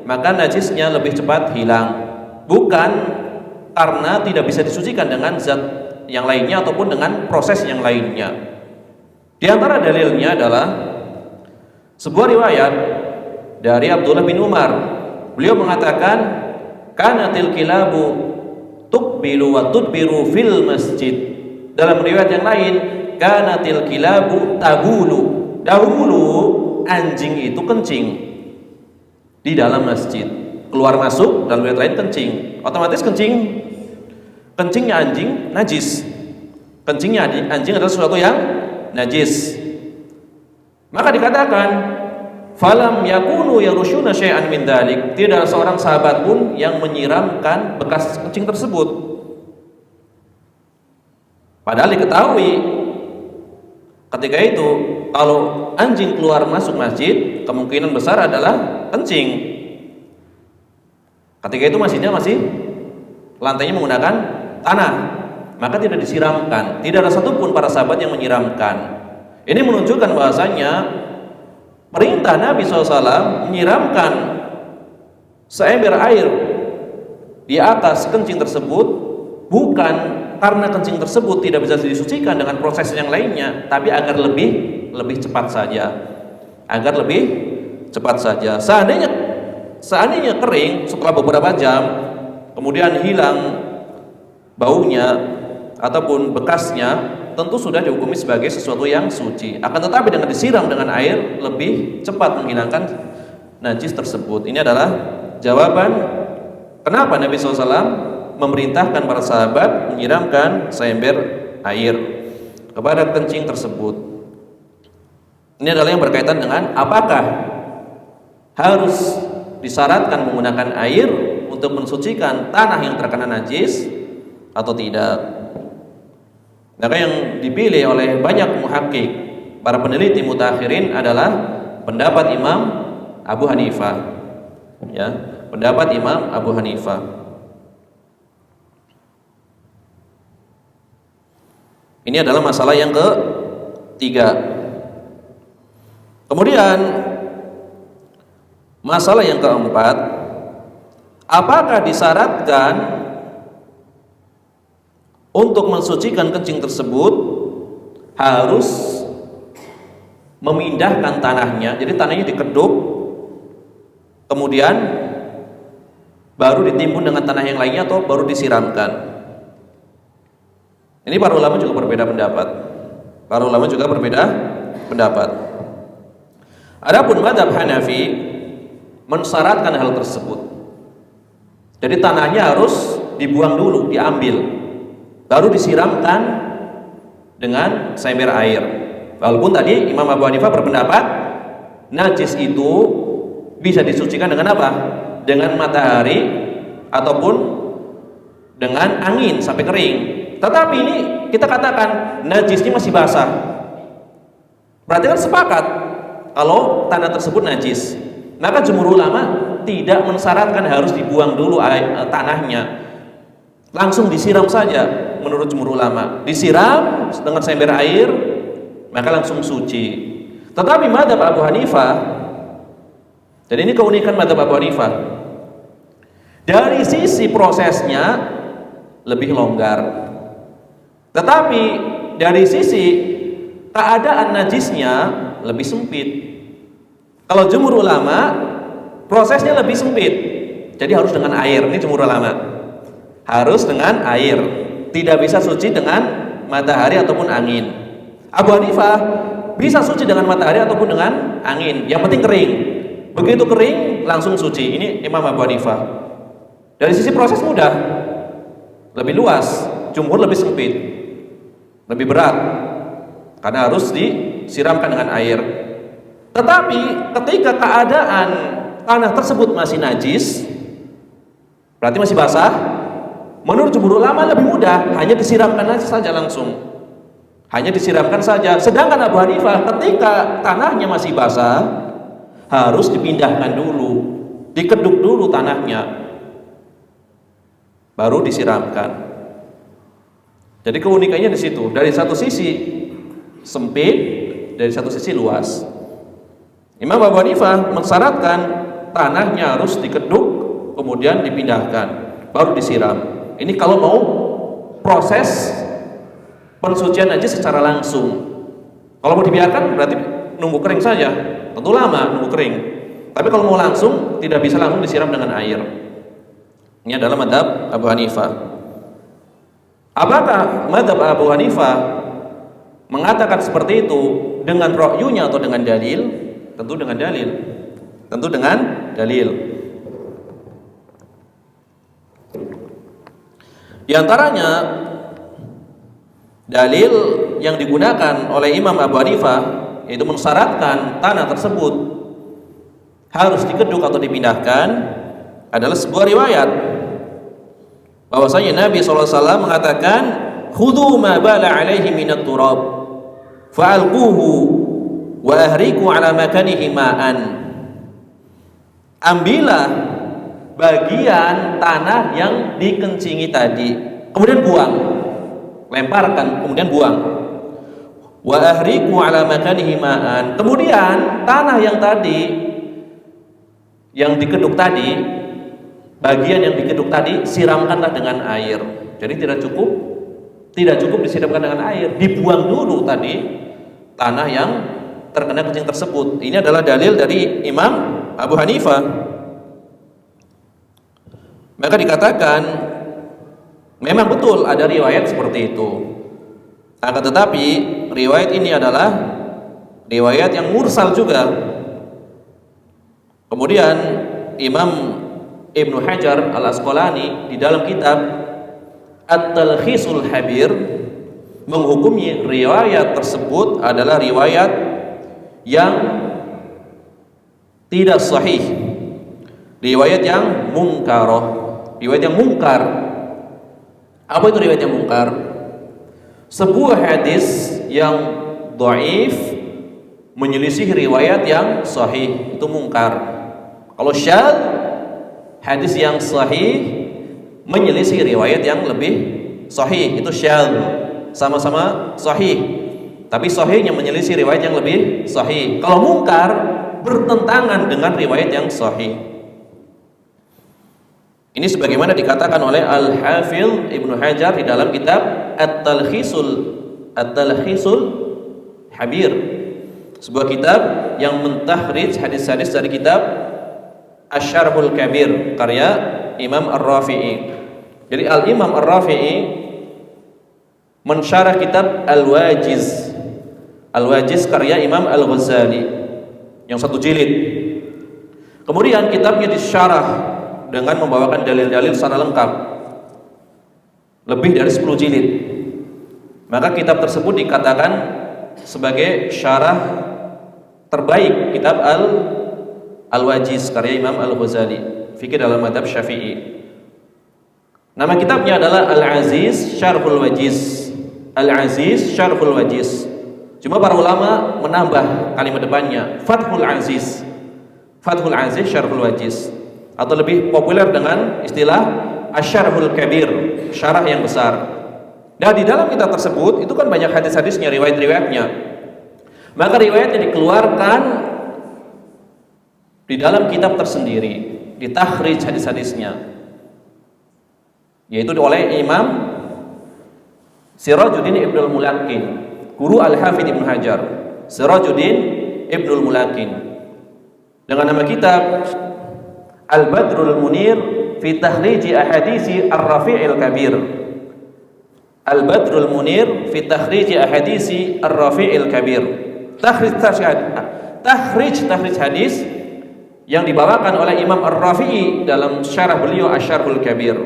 maka najisnya lebih cepat hilang, bukan karena tidak bisa disucikan dengan zat yang lainnya ataupun dengan proses yang lainnya. Di antara dalilnya adalah sebuah riwayat dari Abdullah bin Umar. Beliau mengatakan, kanatil kilabu tuqbilu wa tudbiru fil masjid. Dalam riwayat yang lain, kanatil kilabu tabulu. Dahulu anjing itu kencing di dalam masjid, keluar masuk, dalam riwayat lain kencing. Otomatis kencingnya anjing najis. Kencingnya anjing adalah sesuatu yang najis. Maka dikatakan falam yakunu yarushuna syai'an min dzalik, tidak ada seorang sahabat pun yang menyiramkan bekas kencing tersebut. Padahal diketahui ketika itu kalau anjing keluar masuk masjid kemungkinan besar adalah kencing. Ketika itu masjidnya masih lantainya menggunakan tanah, maka tidak disiramkan. Tidak ada satupun para sahabat yang menyiramkan. Ini menunjukkan bahasanya perintah Nabi SAW menyiramkan seember air di atas kencing tersebut bukan karena kencing tersebut tidak bisa disucikan dengan proses yang lainnya, tapi agar lebih cepat saja. Seandainya kering setelah beberapa jam kemudian hilang baunya ataupun bekasnya, tentu sudah dihukumi sebagai sesuatu yang suci. Akan tetapi dengan disiram dengan air lebih cepat menghilangkan najis tersebut. Ini adalah jawaban kenapa Nabi SAW memerintahkan para sahabat menyiramkan seember air kepada kencing tersebut. Ini adalah yang berkaitan dengan apakah harus disyaratkan menggunakan air untuk mensucikan tanah yang terkena najis atau tidak. Maka yang dipilih oleh banyak muhakkik, para peneliti mutakhirin adalah pendapat Imam Abu Hanifah. Ya, pendapat Imam Abu Hanifah. Ini adalah masalah yang ketiga. Kemudian masalah yang keempat, apakah disyaratkan untuk mensucikan kencing tersebut harus memindahkan tanahnya? Jadi tanahnya dikeduk, kemudian baru ditimbun dengan tanah yang lainnya atau baru disiramkan? Ini para ulama juga berbeda pendapat. Adapun mazhab Hanafi mensyaratkan hal tersebut. Jadi tanahnya harus dibuang dulu, diambil, baru disiramkan dengan seember air. Walaupun tadi Imam Abu Hanifah berpendapat najis itu bisa disucikan dengan apa? Dengan matahari ataupun dengan angin sampai kering. Tetapi ini kita katakan najisnya masih basah. Berarti kan sepakat kalau tanah tersebut najis. Maka jumhur ulama tidak mensyaratkan harus dibuang dulu tanahnya, langsung disiram saja. Menurut jumhur ulama, disiram dengan seember air maka langsung suci. Tetapi mazhab Abu Hanifah, dan ini keunikan mazhab Abu Hanifah, dari sisi prosesnya lebih longgar, tetapi dari sisi keadaan najisnya lebih sempit. Kalau jumhur ulama prosesnya lebih sempit, jadi harus dengan air. Ini jumhur ulama, harus dengan air, tidak bisa suci dengan matahari ataupun angin. Abu Hanifah bisa suci dengan matahari ataupun dengan angin, yang penting kering. Begitu kering langsung suci. Ini Imam Abu Hanifah. Dari sisi proses mudah, lebih luas. Jumhur lebih sempit, lebih berat, karena harus disiramkan dengan air. Tetapi ketika keadaan tanah tersebut masih najis, berarti masih basah, menurut jumhur ulama lebih mudah, hanya disiramkan saja langsung, hanya disiramkan saja. Sedangkan Abu Hanifah ketika tanahnya masih basah harus dipindahkan dulu, dikeduk dulu tanahnya, baru disiramkan. Jadi keunikannya di situ. Dari satu sisi sempit, dari satu sisi luas. Imam Abu Hanifah mensyaratkan tanahnya harus dikeduk, kemudian dipindahkan, baru disiram. Ini kalau mau proses pensucian najis secara langsung. Kalau mau dibiarkan berarti nunggu kering saja, tentu lama nunggu kering. Tapi kalau mau langsung, tidak bisa langsung disiram dengan air. Ini adalah mazhab Abu Hanifah. Apakah mazhab Abu Hanifah mengatakan seperti itu dengan ra'yunya atau dengan dalil? Tentu dengan dalil. Tentu dengan dalil. Di antaranya dalil yang digunakan oleh Imam Abu Hanifah, yaitu mensyaratkan tanah tersebut harus dikeduk atau dipindahkan, adalah sebuah riwayat bahwasanya Nabi SAW mengatakan, khudhu ma bala alaihi minat turab fa'alquhu wa ahriku ala makanihi ma'an. Ambillah bagian tanah yang dikencingi tadi, kemudian buang, lemparkan, kemudian buang. Wa ahriku ala makanihi ma'an. Kemudian tanah yang tadi, yang dikeduk tadi, bagian yang dikeduk tadi, siramkanlah dengan air. Jadi tidak cukup disiramkan dengan air, dibuang dulu tadi tanah yang terkena kencing tersebut. Ini adalah dalil dari Imam Abu Hanifah. Maka dikatakan memang betul ada riwayat seperti itu. Akan tetapi riwayat ini adalah riwayat yang mursal juga. Kemudian Imam Ibnu Hajar Al-Asqalani di dalam kitab At-Talkhisul Habir menghukumi riwayat tersebut adalah riwayat yang tidak sahih, riwayat yang mungkaroh, riwayat yang mungkar. Apa itu riwayat yang mungkar? Sebuah hadis yang dhaif menyelisih riwayat yang sahih, itu mungkar. Kalau syadz, hadis yang sahih menyelisih riwayat yang lebih sahih, itu syadz. Sama-sama sahih, tapi sahihnya menyelisih riwayat yang lebih sahih. Kalau mungkar bertentangan dengan riwayat yang sahih. Ini sebagaimana dikatakan oleh Al-Hafidz Ibnu Hajar di dalam kitab At-Talkhisul Habir, sebuah kitab yang mentakhrij hadis-hadis dari kitab Asy-Syarhul Kabir karya Imam Ar-Rafi'i. Jadi Al-Imam Ar-Rafi'i mensyarah kitab Al-Wajiz. Al-Wajiz karya Imam Al-Ghazali yang 1 jilid. Kemudian kitabnya disyarah dengan membawakan dalil-dalil secara lengkap, lebih dari 10 jilid. Maka kitab tersebut dikatakan sebagai syarah terbaik kitab Al-Wajiz karya Imam Al-Ghazali, fikih dalam mazhab Syafi'i. Nama kitabnya adalah Al-Aziz Syarhul Wajiz. Al-Aziz Syarhul Wajiz. Cuma para ulama menambah kalimat depannya Fathul Aziz. Fathul Aziz Syarhul Wajiz, atau lebih populer dengan istilah Asyarhul Kabir, syarah yang besar. Nah, di dalam kitab tersebut itu kan banyak hadis-hadisnya, riwayat-riwayatnya. Maka riwayatnya dikeluarkan di dalam kitab tersendiri, ditakhrij hadis-hadisnya, yaitu oleh Imam Sirajuddin Ibnul Mulakin, guru Al-Hafidz Ibnu Hajar. Sirajuddin Ibnul Mulakin, dengan nama kitab Al-Badrul Munir fi Takhrij Ahadits Ar-Rafi'il Kabir. Al-Badrul Munir fi Takhrij Ahadits Ar-Rafi'il Kabir. Takhrij hadis yang dibawakan oleh Imam Ar-Rafi'i dalam syarah beliau Asy-Syarhul Kabir.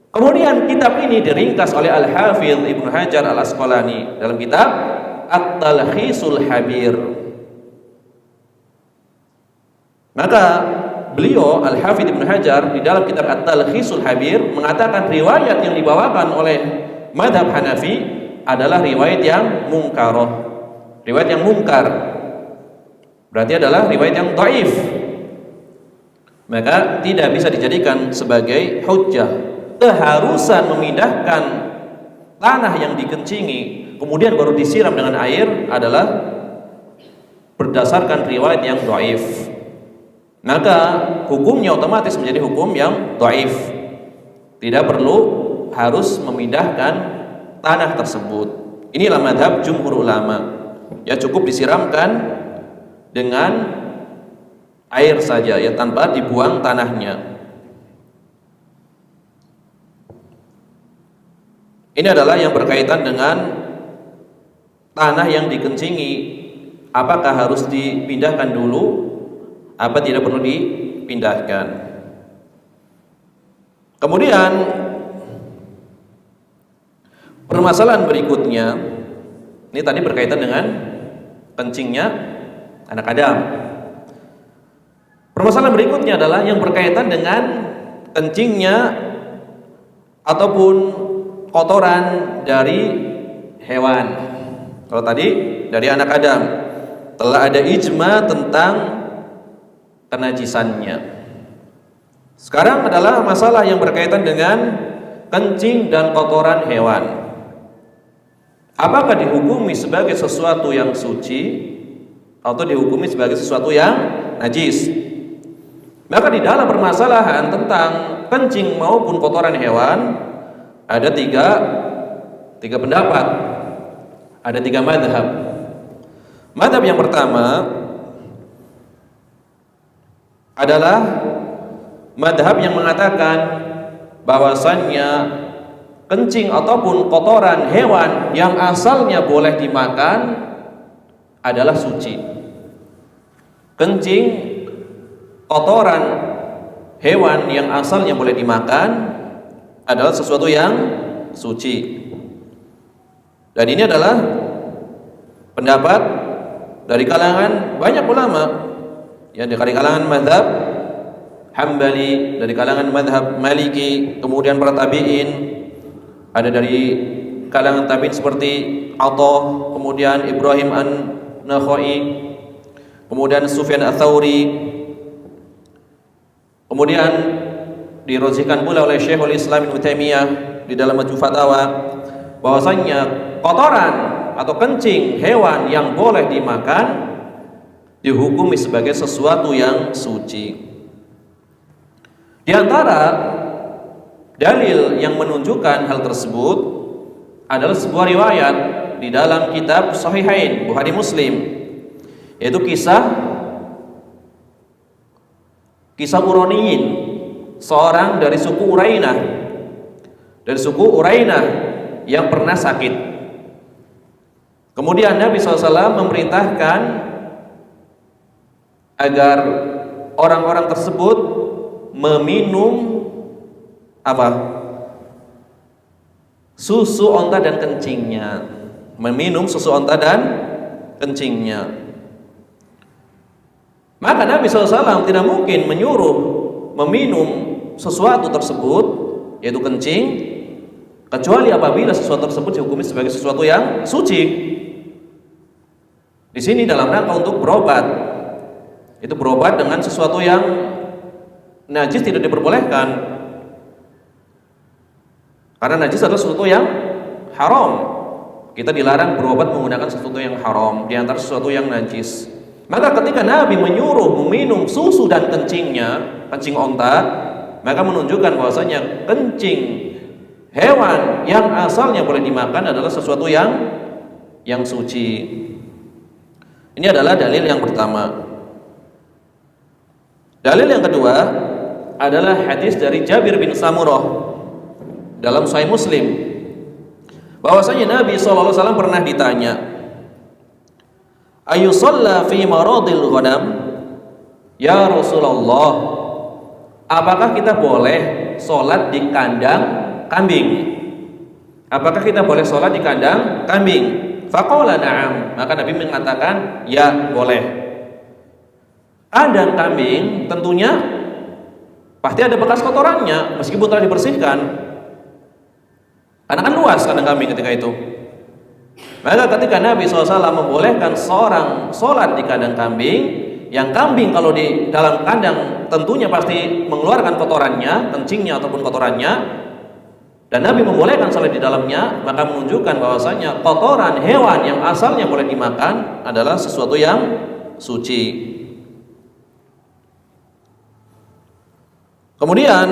Kemudian kitab ini diringkas oleh Al-Hafidz Ibnu Hajar Al-Asqalani dalam kitab At-Talkhisul Habir. Maka beliau Al-Hafidz Ibnu Hajar di dalam kitab At-Talkhisul Habir mengatakan riwayat yang dibawakan oleh mazhab Hanafi adalah riwayat yang mungkaroh, riwayat yang mungkar, berarti adalah riwayat yang dhaif, maka tidak bisa dijadikan sebagai hujjah. Keharusan memindahkan tanah yang dikencingi kemudian baru disiram dengan air adalah berdasarkan riwayat yang dhaif, maka hukumnya otomatis menjadi hukum yang dhaif. Tidak perlu harus memindahkan tanah tersebut. Inilah mazhab jumhur ulama. Ya, cukup disiramkan dengan air saja, ya, tanpa dibuang tanahnya. Ini adalah yang berkaitan dengan tanah yang dikencingi, apakah harus dipindahkan dulu, apa tidak perlu dipindahkan. Kemudian permasalahan berikutnya, ini tadi berkaitan dengan kencingnya anak Adam. Permasalahan berikutnya adalah yang berkaitan dengan kencingnya ataupun kotoran dari hewan. Kalau tadi dari anak Adam telah ada ijma tentang kenajisannya. Sekarang adalah masalah yang berkaitan dengan kencing dan kotoran hewan. Apakah dihukumi sebagai sesuatu yang suci atau dihukumi sebagai sesuatu yang najis? Maka di dalam permasalahan tentang kencing maupun kotoran hewan ada tiga pendapat, ada tiga madhab. Madhab yang pertama adalah madhab yang mengatakan bahwasannya kencing ataupun kotoran hewan yang asalnya boleh dimakan adalah suci. Kencing kotoran hewan yang asalnya boleh dimakan adalah sesuatu yang suci. Dan ini adalah pendapat dari kalangan banyak ulama, ya, dari kalangan mazhab Hambali, dari kalangan mazhab Maliki, kemudian para tabi'in, ada dari kalangan tabi'in seperti Atha, kemudian Ibrahim An-Nakhai, kemudian Sufyan Ats-Tsauri, kemudian dirozihkan pula oleh Syekhul Islam Ibnu Taimiyah di dalam Majmu' Fatawa bahwasanya kotoran atau kencing hewan yang boleh dimakan dihukumi sebagai sesuatu yang suci. Di antara dalil yang menunjukkan hal tersebut adalah sebuah riwayat di dalam kitab Sahihain Bukhari Muslim, yaitu kisah Uraniyin, seorang dari suku Urainah yang pernah sakit. Kemudian Nabi SAW memerintahkan agar orang-orang tersebut meminum susu onta dan kencingnya, meminum susu onta dan kencingnya. Maka Nabi SAW tidak mungkin menyuruh meminum sesuatu tersebut, yaitu kencing, kecuali apabila sesuatu tersebut dihukumi sebagai sesuatu yang suci. Di sini dalam rangka untuk berobat. Itu berobat dengan sesuatu yang najis tidak diperbolehkan. Karena najis adalah sesuatu yang haram. Kita dilarang berobat menggunakan sesuatu yang haram, di antara sesuatu yang najis. Maka ketika Nabi menyuruh meminum susu dan kencingnya, kencing onta, maka menunjukkan bahwasanya kencing hewan yang asalnya boleh dimakan adalah sesuatu yang suci. Ini adalah dalil yang pertama. Dalil yang kedua adalah hadis dari Jabir bin Samurah dalam Sahih Muslim, bahwasanya Nabi SAW pernah ditanya, ayu shalla fi maradil ghanam, ya Rasulullah, apakah kita boleh sholat di kandang kambing? Apakah kita boleh sholat di kandang kambing? Faqala na'am, maka Nabi mengatakan ya boleh. Kandang kambing tentunya pasti ada bekas kotorannya meskipun telah dibersihkan, karena kan luas kandang kambing ketika itu. Maka ketika Nabi SAW membolehkan seorang sholat di kandang kambing, yang kambing kalau di dalam kandang tentunya pasti mengeluarkan kotorannya, kencingnya ataupun kotorannya, dan Nabi membolehkan sholat di dalamnya, maka menunjukkan bahwasanya kotoran hewan yang asalnya boleh dimakan adalah sesuatu yang suci. Kemudian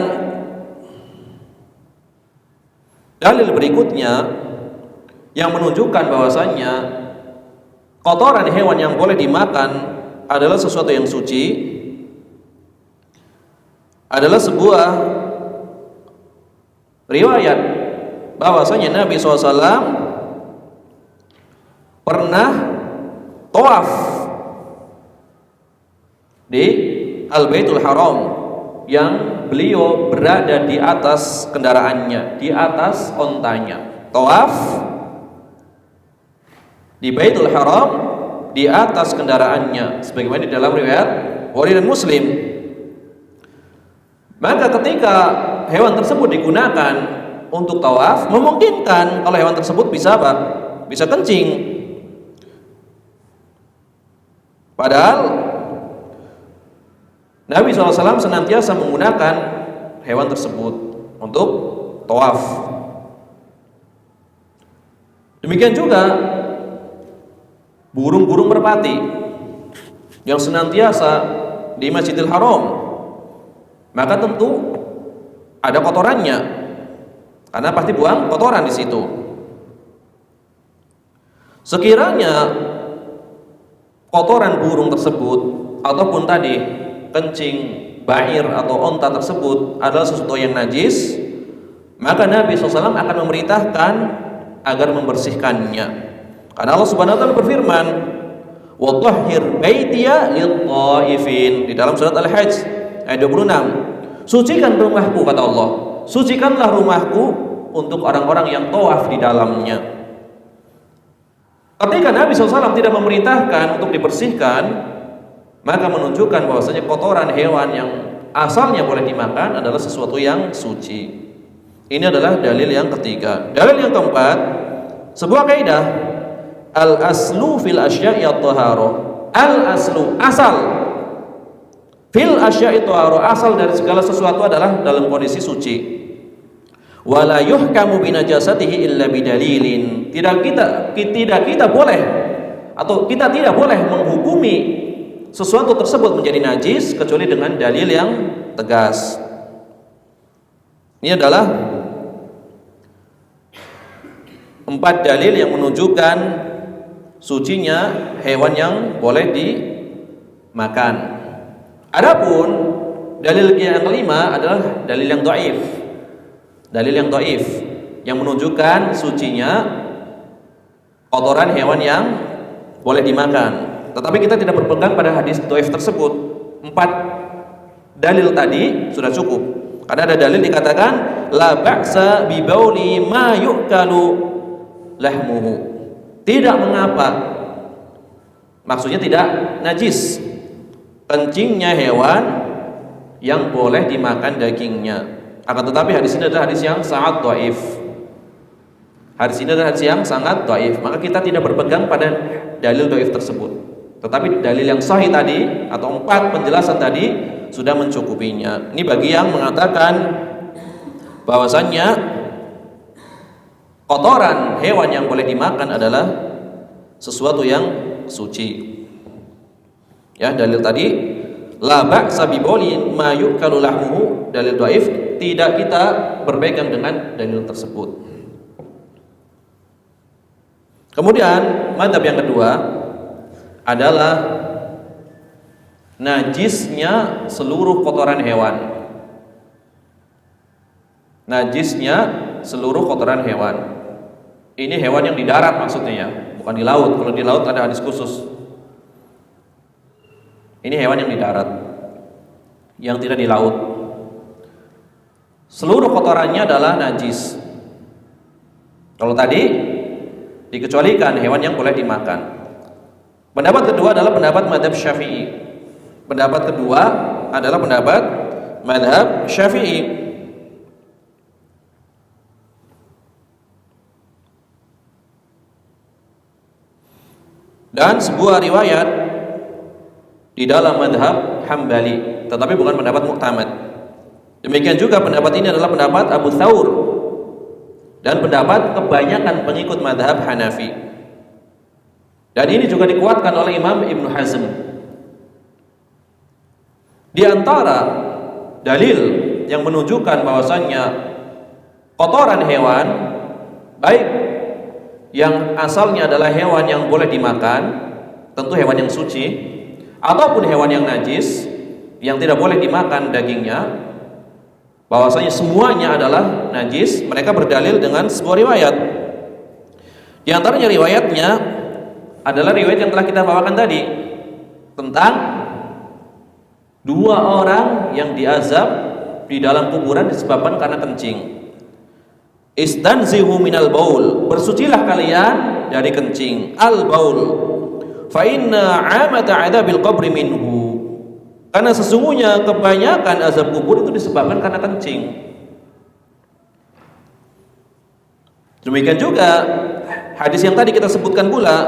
dalil berikutnya yang menunjukkan bahwasanya kotoran hewan yang boleh dimakan adalah sesuatu yang suci adalah sebuah riwayat bahwasanya Nabi SAW pernah tawaf di Al-Baitul Haram, yang beliau berada di atas kendaraannya, di atas ontanya. Tawaf di Baitul Haram di atas kendaraannya, sebagaimana di dalam riwayat Bukhari dan Muslim. Maka ketika hewan tersebut digunakan untuk tawaf, memungkinkan kalau hewan tersebut bisa apa? Bisa kencing. Padahal Nabi SAW senantiasa menggunakan hewan tersebut untuk tawaf. Demikian juga burung-burung merpati yang senantiasa di Masjidil Haram, maka tentu ada kotorannya, karena pasti buang kotoran di situ. Sekiranya kotoran burung tersebut ataupun tadi kencing ba'ir atau onta tersebut adalah sesuatu yang najis, maka Nabi SAW akan memerintahkan agar membersihkannya. Karena Allah Subhanahu wa taala berfirman, "Wa tahhir baitiya lit-thaifin" di dalam surat Al-Hajj ayat 26. Sucikan rumahku, kata Allah, sucikanlah rumahku untuk orang-orang yang tawaf di dalamnya. Ketika Nabi SAW tidak memerintahkan untuk dibersihkan, maka menunjukkan bahwasanya kotoran hewan yang asalnya boleh dimakan adalah sesuatu yang suci. Ini adalah dalil yang ketiga. Dalil yang keempat, sebuah kaidah, al-aslu fil asya'i at-taharah. Al-aslu, asal, fil asya'i at-taharah, asal dari segala sesuatu adalah dalam kondisi suci. Wala yuhkamu binajasatihi illa bidalilin. Tidak kita boleh atau kita tidak boleh menghukumi sesuatu tersebut menjadi najis kecuali dengan dalil yang tegas. Ini adalah 4 dalil yang menunjukkan sucinya hewan yang boleh dimakan. Adapun dalil yang kelima adalah dalil yang dhaif. Dalil yang dhaif yang menunjukkan sucinya kotoran hewan yang boleh dimakan. Tetapi kita tidak berpegang pada hadis dhaif tersebut. 4 dalil tadi sudah cukup. Karena ada dalil dikatakan la ba'sa bi bauli ma yu'kalu lahmuhu. Tidak mengapa. Maksudnya tidak najis kencingnya hewan yang boleh dimakan dagingnya. Akan tetapi hadis ini adalah hadis yang sangat dhaif. Hadis ini adalah hadis yang sangat dhaif, maka kita tidak berpegang pada dalil dhaif tersebut. Tetapi dalil yang sahih tadi atau 4 penjelasan tadi sudah mencukupinya. Ini bagi yang mengatakan bahwasannya kotoran hewan yang boleh dimakan adalah sesuatu yang suci. Ya, dalil tadi la ba'sa bi baulin ma yukalu lahmuhu, dalil dhaif, tidak kita berpegang dengan dalil tersebut. Kemudian mazhab yang kedua adalah najisnya seluruh kotoran hewan. Najisnya seluruh kotoran hewan. Ini hewan yang di darat maksudnya ya, bukan di laut. Kalau di laut ada hadis khusus. Ini hewan yang di darat, yang tidak di laut. Seluruh kotorannya adalah najis. Kalau tadi dikecualikan hewan yang boleh dimakan. Pendapat kedua adalah pendapat mazhab Syafi'i. Pendapat kedua adalah pendapat mazhab Syafi'i. Dan sebuah riwayat di dalam mazhab Hambali, tetapi bukan pendapat muktamad. Demikian juga pendapat ini adalah pendapat Abu Thawr dan pendapat kebanyakan pengikut mazhab Hanafi. Dan ini juga dikuatkan oleh Imam Ibnu Hazm. Di antara dalil yang menunjukkan bahwasannya kotoran hewan, baik yang asalnya adalah hewan yang boleh dimakan, tentu hewan yang suci, ataupun hewan yang najis yang tidak boleh dimakan dagingnya, bahwasanya semuanya adalah najis. Mereka berdalil dengan sebuah riwayat. Di antaranya riwayatnya adalah riwayat yang telah kita bawakan tadi tentang 2 orang yang diazab di dalam kuburan disebabkan karena kencing. Istanzihu minal baul, bersucilah kalian dari kencing. Al baul fa inna 'amata 'adzabil qabri minhu, karena sesungguhnya kebanyakan azab kubur itu disebabkan karena kencing. Demikian juga hadis yang tadi kita sebutkan pula,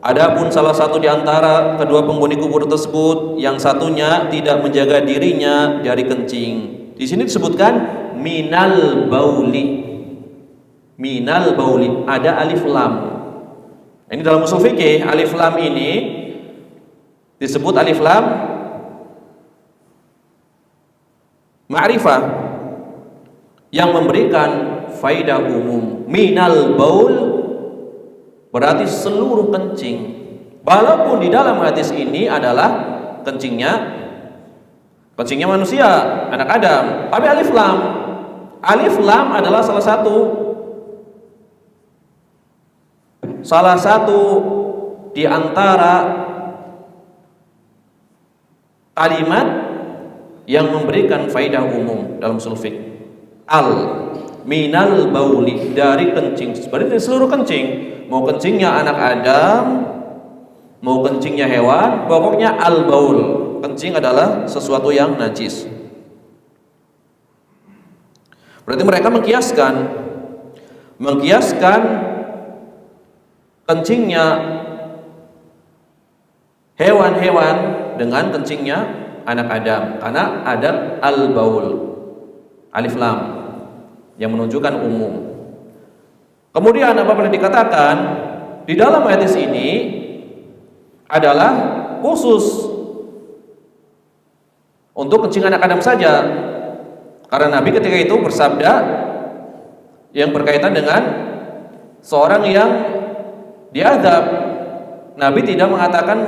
adapun salah satu di antara kedua penghuni kubur tersebut, yang satunya tidak menjaga dirinya dari kencing. Di sini disebutkan minal bauli. Minal bauli, ada alif lam. Ini dalam usul fikih, alif lam ini disebut alif lam ma'rifah yang memberikan faidah umum. Minal baul berarti seluruh kencing. Walaupun di dalam hadis ini adalah kencingnya manusia, anak Adam. Tapi alif lam adalah salah satu di antara kalimat yang memberikan faidah umum dalam usul fiqh. Al minal bauli, dari kencing, sebenarnya seluruh kencing, mau kencingnya anak Adam, mau kencingnya hewan, pokoknya al baul, kencing adalah sesuatu yang najis. Berarti mereka mengkiaskan kencingnya hewan-hewan dengan kencingnya anak Adam, karena ada al baul, alif lam yang menunjukkan umum. Kemudian apa boleh dikatakan di dalam hadis ini adalah khusus untuk kencing anak Adam saja, karena Nabi ketika itu bersabda yang berkaitan dengan seorang yang diazab. Nabi tidak mengatakan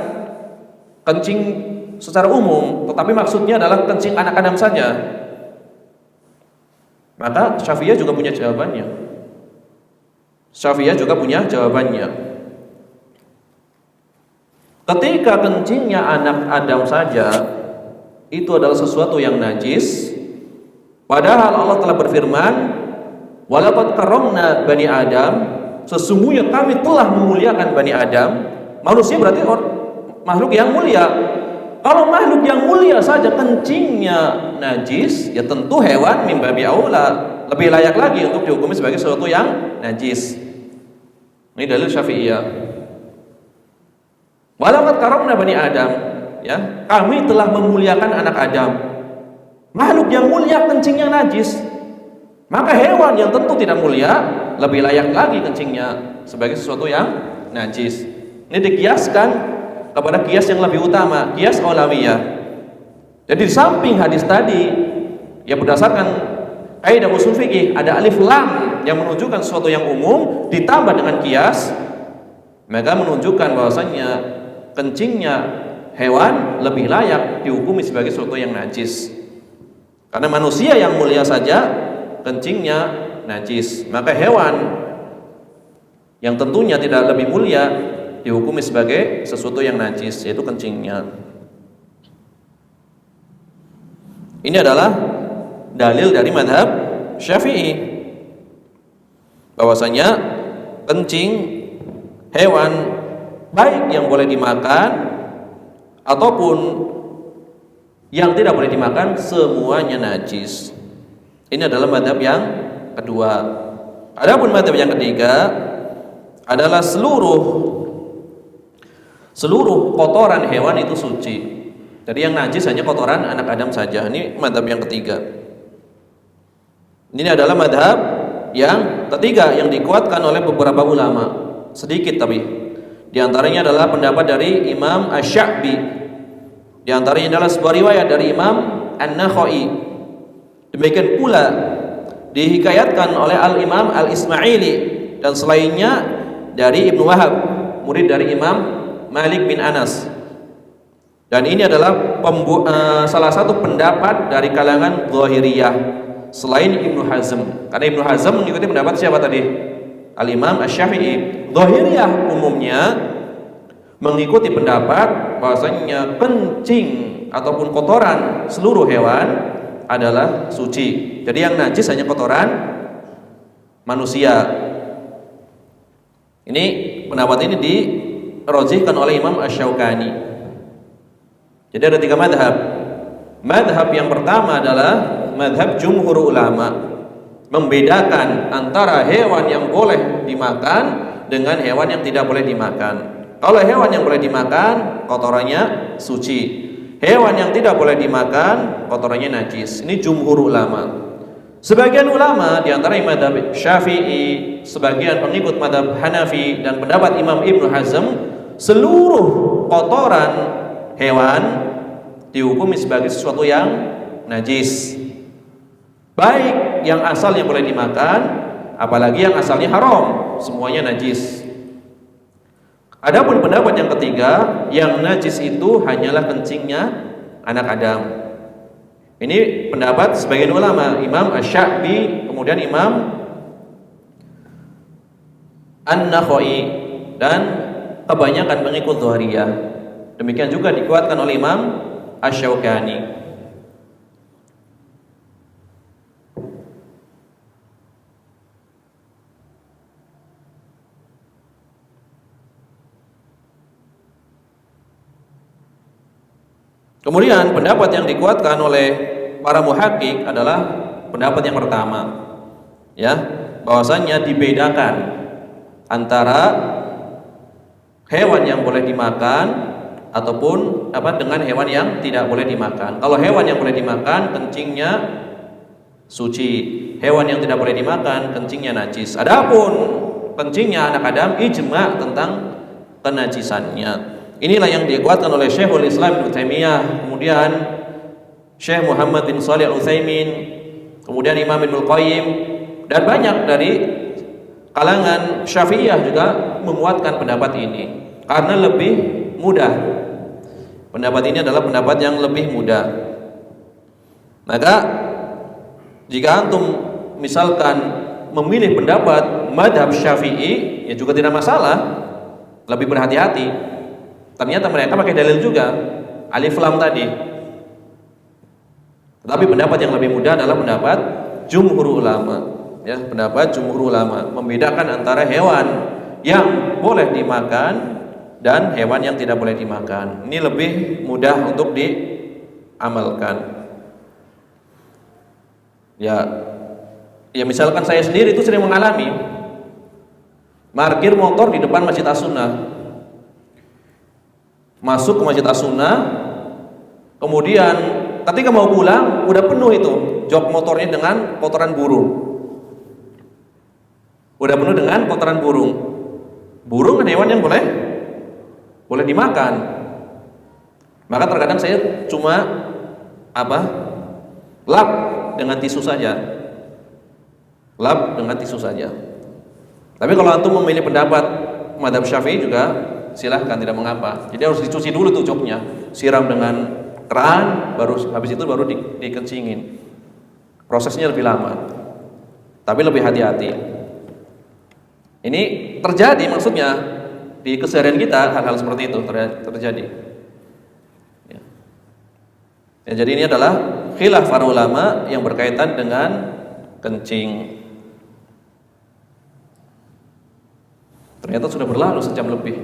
kencing secara umum, tetapi maksudnya adalah kencing anak Adam saja. Maka Syafi'iyah juga punya jawabannya. Ketika kencingnya anak Adam saja itu adalah sesuatu yang najis, padahal Allah telah berfirman, walaqad karramna bani Adam, sesungguhnya kami telah memuliakan Bani Adam. Manusia berarti makhluk yang mulia. Kalau makhluk yang mulia saja kencingnya najis, ya tentu hewan mimba bi'aula lebih layak lagi untuk dihukumi sebagai sesuatu yang najis. Ini dalil Syafi'iyah. Walaqad karamna bani Adam, ya, kami telah memuliakan anak Adam. Makhluk yang mulia kencingnya najis, maka hewan yang tentu tidak mulia lebih layak lagi kencingnya sebagai sesuatu yang najis. Ini dikiaskan kepada kias yang lebih utama, kias aulawiyah. Jadi di samping hadis tadi yang berdasarkan kaidah usul fikih ada alif lam yang menunjukkan sesuatu yang umum ditambah dengan kias, maka menunjukkan bahwasanya kencingnya hewan lebih layak dihukumi sebagai sesuatu yang najis. Karena manusia yang mulia saja kencingnya najis, maka hewan yang tentunya tidak lebih mulia dihukumi sebagai sesuatu yang najis, yaitu kencingnya. Ini adalah dalil dari mazhab Syafi'i bahwasanya kencing hewan baik yang boleh dimakan ataupun yang tidak boleh dimakan semuanya najis. Ini adalah mazhab yang kedua. Adapun mazhab yang ketiga adalah seluruh kotoran hewan itu suci. Jadi yang najis hanya kotoran anak Adam saja. Ini mazhab yang ketiga. Ini adalah mazhab yang ketiga yang dikuatkan oleh beberapa ulama. Sedikit tapi. Di antaranya adalah pendapat dari Imam Asy-Sya'bi. Di antaranya adalah sebuah riwayat dari Imam An-Nakhai. Demikian pula dihikayatkan oleh Al-Imam Al-Ismaili dan selainnya dari Ibnu Wahab, murid dari Imam Malik bin Anas. Dan ini adalah salah satu pendapat dari kalangan Zahiriyah selain Ibnu Hazm. Karena Ibnu Hazm mengikuti pendapat siapa tadi? Al-Imam Asy-Syafi'i. Zahiriyah umumnya mengikuti pendapat bahwasanya kencing ataupun kotoran seluruh hewan adalah suci. Jadi yang najis hanya kotoran manusia. Ini pendapat ini dirojihkan oleh Imam Asy-Syaukani. Jadi ada 3 madhab. Madhab yang pertama adalah madhab jumhur ulama, membedakan antara hewan yang boleh dimakan dengan hewan yang tidak boleh dimakan. Kalau hewan yang boleh dimakan, kotorannya suci. Hewan yang tidak boleh dimakan, kotorannya najis. Ini jumhur ulama. Sebagian ulama di antara madhab Syafi'i, sebagian pengikut madhab Hanafi dan pendapat Imam Ibnu Hazm, seluruh kotoran hewan dihukumi sebagai sesuatu yang najis. Baik yang asalnya boleh dimakan, apalagi yang asalnya haram, semuanya najis. Adapun pendapat yang ketiga, yang najis itu hanyalah kencingnya anak Adam. Ini pendapat sebagian ulama, Imam Asy-Sya'bi, kemudian Imam An-Nakhai dan kebanyakan pengikut Zahiriyah. Demikian juga dikuatkan oleh Imam Asy-Syaukani. Kemudian pendapat yang dikuatkan oleh para muhakkik adalah pendapat yang pertama, ya, bahwasanya dibedakan antara hewan yang boleh dimakan ataupun dengan hewan yang tidak boleh dimakan. Kalau hewan yang boleh dimakan kencingnya suci, hewan yang tidak boleh dimakan kencingnya najis. Adapun kencingnya anak Adam ijma tentang kenajisannya. Inilah yang dikuatkan oleh Syekhul Islam Ibnu Taimiyah, kemudian Syekh Muhammad bin Shalih Al-Utsaimin, kemudian Imam Ibnu Qayyim dan banyak dari kalangan Syafi'iyah juga menguatkan pendapat ini karena lebih mudah. Pendapat ini adalah pendapat yang lebih mudah. Maka jika antum misalkan memilih pendapat madhab Syafi'i, ya juga tidak masalah, lebih berhati-hati. Ternyata mereka pakai dalil juga alif lam tadi. Tetapi pendapat yang lebih mudah adalah pendapat jumhur ulama, ya, pendapat jumhur ulama membedakan antara hewan yang boleh dimakan dan hewan yang tidak boleh dimakan. Ini lebih mudah untuk diamalkan. Ya misalkan saya sendiri itu sering mengalami parkir motor di depan Masjid As-Sunnah. Masuk ke Masjid As-Sunnah, kemudian ketika mau pulang udah penuh itu jok motornya dengan kotoran burung. Udah penuh dengan kotoran burung. Burung kan hewan yang boleh dimakan. Maka terkadang saya cuma lap dengan tisu saja. Lap dengan tisu saja. Tapi kalau antum memilih pendapat mazhab Syafi'i juga silahkan, tidak mengapa. Jadi harus dicuci dulu tuh joknya, siram dengan keran, habis itu baru dikencingin. Prosesnya lebih lama, tapi lebih hati-hati. Ini terjadi, maksudnya di keseharian kita hal-hal seperti itu terjadi. Ya, jadi ini adalah khilaf para ulama yang berkaitan dengan kencing. Ternyata sudah berlalu sejam lebih.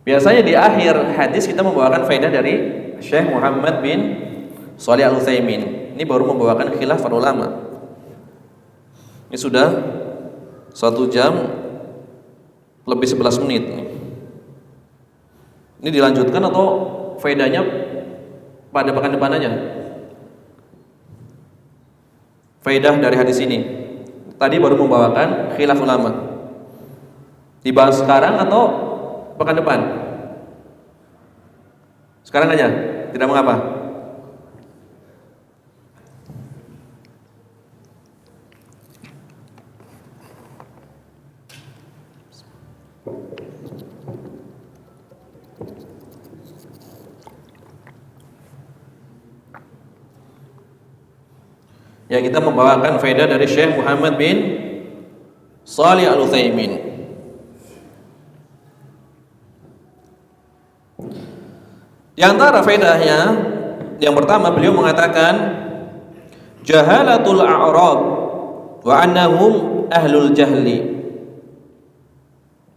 Biasanya di akhir hadis kita membawakan faedah dari Syekh Muhammad bin Shalih Al-Utsaimin. Ini baru membawakan khilaf para ulama. Ini sudah 1 jam lebih 11 menit. Ini dilanjutkan atau faedahnya pada pekan depan aja? Faedah dari hadis ini. Tadi baru membawakan khilaf ulama. Dibahas sekarang atau pekan depan? Sekarang aja, tidak mengapa. Ya, kita membawakan faedah dari Syekh Muhammad bin Shalih Al-Utsaimin. Di antara faedahnya yang pertama, beliau mengatakan jahalatul a'rab wa annahum ahlul jahli.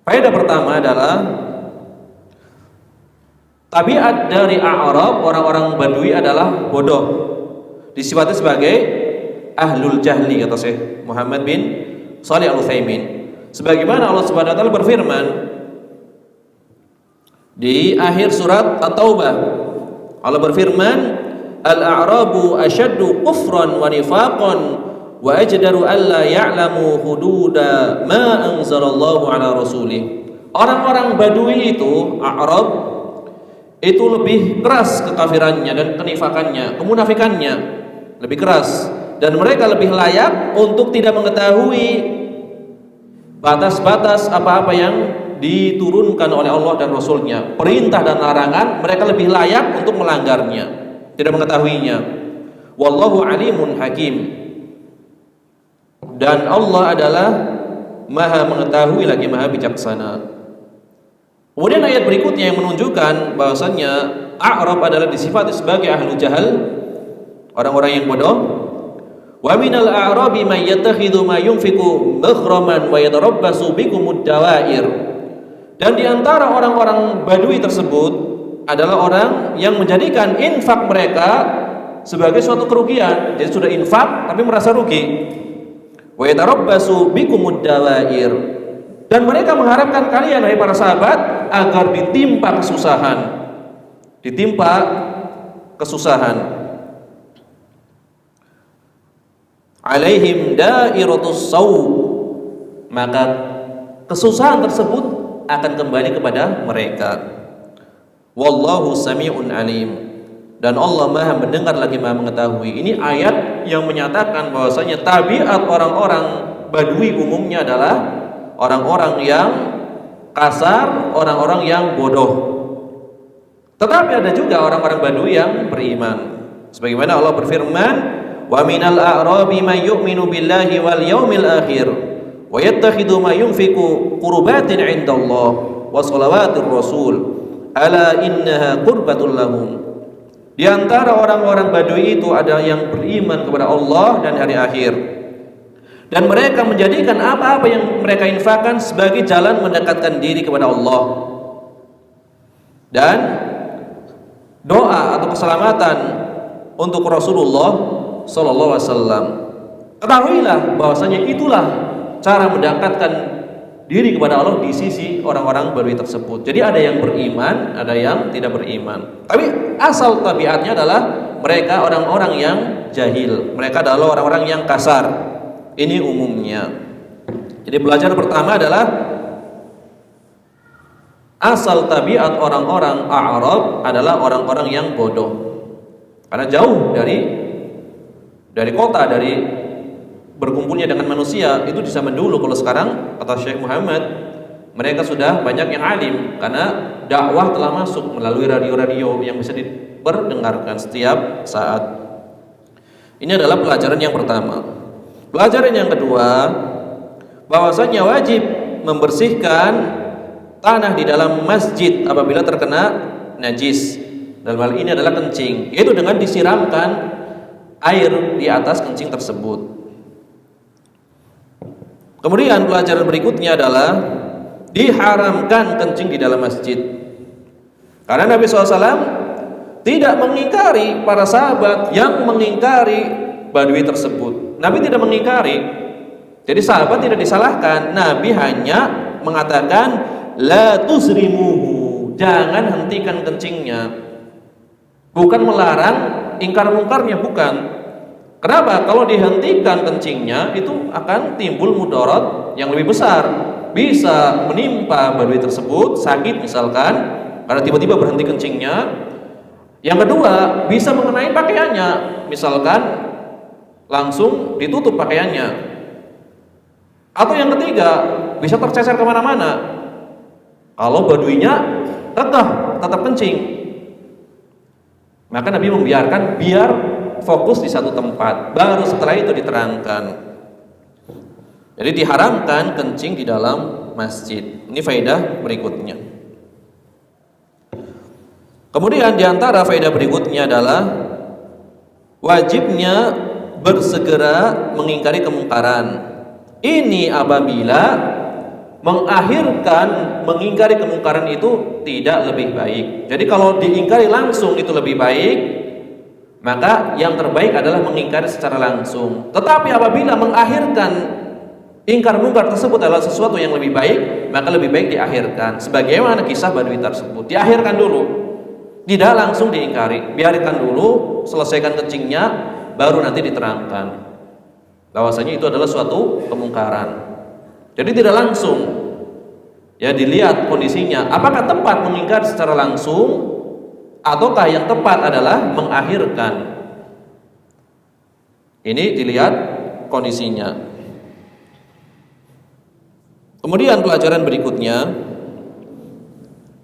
Faedah pertama adalah tabiat dari a'rab, orang-orang Badui adalah bodoh, disifati sebagai ahlul jahli, kata Syekh Muhammad bin Shalih Al-Utsaimin. Sebagaimana Allah Subhanahu wa taala berfirman di akhir surat At-Taubah, Allah berfirman, al-a'rabu asyaddu kufran wa nifaqan wa ajdaru alla ya'lamu hududa ma anzalallahu ala rasulih. Orang-orang Badui itu, A'rab, itu lebih keras kekafirannya dan kenifakannya, kemunafikannya lebih keras, dan mereka lebih layak untuk tidak mengetahui batas-batas apa-apa yang diturunkan oleh Allah dan Rasulnya, perintah dan larangan. Mereka lebih layak untuk melanggarnya, tidak mengetahuinya. Wallahu alimun hakim, dan Allah adalah maha mengetahui lagi maha bijaksana. Kemudian ayat berikutnya yang menunjukkan bahwasannya A'rab adalah disifati sebagai ahlu jahal, orang-orang yang bodoh. Wa minal a'rabi may yattakhidhu ma yunfiqu maghraman wa yatarabbasu bikumud dawair. Dan di antara orang-orang Badui tersebut adalah orang yang menjadikan infak mereka sebagai suatu kerugian. Jadi sudah infak tapi merasa rugi. Wa yatarabbasu bikumud dawair. Dan mereka mengharapkan kalian, hai para sahabat, agar ditimpa kesusahan. Ditimpa kesusahan. Alaihim dairatus saw. Maka kesusahan tersebut akan kembali kepada mereka. Wallahu sami'un alim, dan Allah maha mendengar lagi maha mengetahui. Ini ayat yang menyatakan bahwasanya tabiat orang-orang Badui umumnya adalah orang-orang yang kasar, orang-orang yang bodoh. Tetapi ada juga orang-orang Badui yang beriman. Sebagaimana Allah berfirman, wa minal a'rabi may yu'minu billahi wal yaumil akhir wa yattakhidhu ma yunfiqu qurbatin 'indallah wa shalawatir rasul ala innaha qurbatul lahum. Di antara orang-orang Badui itu ada yang beriman kepada Allah dan hari akhir, dan mereka menjadikan apa-apa yang mereka infakkan sebagai jalan mendekatkan diri kepada Allah. Dan doa atau keselamatan untuk Rasulullah sallallahu alaihi wasallam. Ketahuilah bahwasanya itulah cara mendekatkan diri kepada Allah di sisi orang-orang Badui tersebut. Jadi ada yang beriman, ada yang tidak beriman. Tapi asal tabiatnya adalah mereka orang-orang yang jahil. Mereka adalah orang-orang yang kasar. Ini umumnya. Jadi pelajaran pertama adalah asal tabiat orang-orang A'rab adalah orang-orang yang bodoh. Karena jauh dari kota, dari berkumpulnya dengan manusia itu di zaman dulu. Kalau sekarang kata Syekh Muhammad, mereka sudah banyak yang alim karena dakwah telah masuk melalui radio-radio yang bisa diperdengarkan setiap saat. Ini adalah pelajaran yang pertama. Pelajaran yang kedua, bahwasanya wajib membersihkan tanah di dalam masjid apabila terkena najis. Dalam hal ini adalah kencing, yaitu dengan disiramkan air di atas kencing tersebut. Kemudian pelajaran berikutnya adalah diharamkan kencing di dalam masjid. Karena Nabi SAW tidak mengingkari para sahabat yang mengingkari Badui tersebut. Nabi tidak mengingkari. Jadi sahabat tidak disalahkan. Nabi hanya mengatakan la tuzrimuhu, jangan hentikan kencingnya. Bukan melarang ingkar mungkarnya, bukan. Kenapa? Kalau dihentikan kencingnya itu akan timbul mudarat yang lebih besar. Bisa menimpa Badui tersebut sakit misalkan karena tiba-tiba berhenti kencingnya. Yang kedua, bisa mengenai pakaiannya, misalkan langsung ditutup pakaiannya. Atau yang ketiga, bisa tercecer kemana-mana. Kalau Baduinya tetap kencing, maka Nabi membiarkan biar fokus di satu tempat, baru setelah itu diterangkan. Jadi diharamkan kencing di dalam masjid. Ini faedah berikutnya. Kemudian diantara faedah berikutnya adalah wajibnya bersegera mengingkari kemungkaran. Ini apabila mengakhirkan mengingkari kemungkaran itu tidak lebih baik. Jadi kalau diingkari langsung itu lebih baik, maka yang terbaik adalah mengingkari secara langsung. Tetapi apabila mengakhirkan ingkar mungkar tersebut adalah sesuatu yang lebih baik, maka lebih baik diakhirkan. Sebagaimana kisah Badui tersebut, diakhirkan dulu, tidak langsung diingkari, biarkan dulu, selesaikan kencingnya, baru nanti diterangkan bahwasanya itu adalah suatu kemungkaran. Jadi tidak langsung, ya dilihat kondisinya, apakah tepat mengingkar secara langsung ataukah yang tepat adalah mengakhirkan. Ini dilihat kondisinya. Kemudian pelajaran berikutnya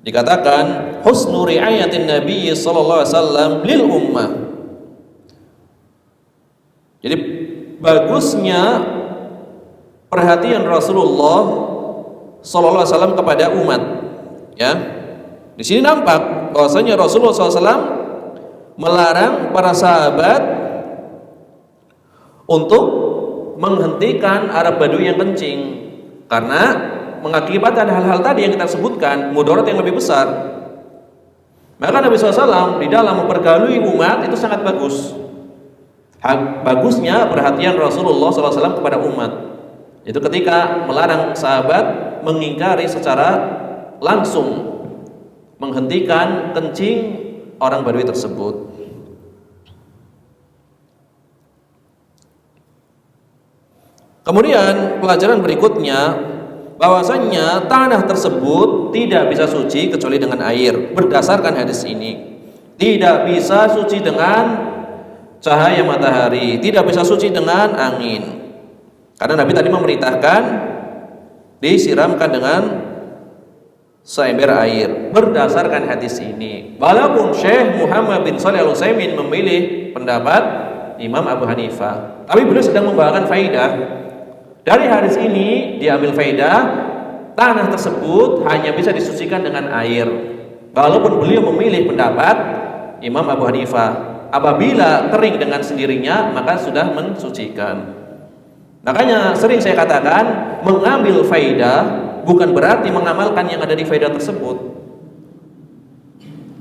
dikatakan husnu riayatin Nabi sallallahu alaihi wasallam lil ummah. Jadi bagusnya perhatian Rasulullah sallallahu alaihi wasallam kepada umat. Ya. Di sini nampak bahwasanya Rasulullah SAW melarang para sahabat untuk menghentikan Arab Badui yang kencing karena mengakibatkan hal-hal tadi yang kita sebutkan, mudarat yang lebih besar. Maka Nabi SAW di dalam mempergauli umat itu sangat bagus. Bagusnya perhatian Rasulullah SAW kepada umat itu ketika melarang sahabat mengingkari secara langsung, menghentikan kencing orang Badui tersebut. Kemudian pelajaran berikutnya bahwasanya tanah tersebut tidak bisa suci kecuali dengan air. Berdasarkan hadis ini, tidak bisa suci dengan cahaya matahari, tidak bisa suci dengan angin. Karena Nabi tadi memerintahkan disiramkan dengan seember air. Berdasarkan hadis ini, walaupun Syekh Muhammad bin Shalih Al-Utsaimin memilih pendapat Imam Abu Hanifah, tapi beliau sedang membawakan faidah. Dari hadis ini diambil faidah tanah tersebut hanya bisa disucikan dengan air. Walaupun beliau memilih pendapat Imam Abu Hanifah, apabila kering dengan sendirinya maka sudah mensucikan. Makanya sering saya katakan, mengambil faidah bukan berarti mengamalkan yang ada di faidah tersebut.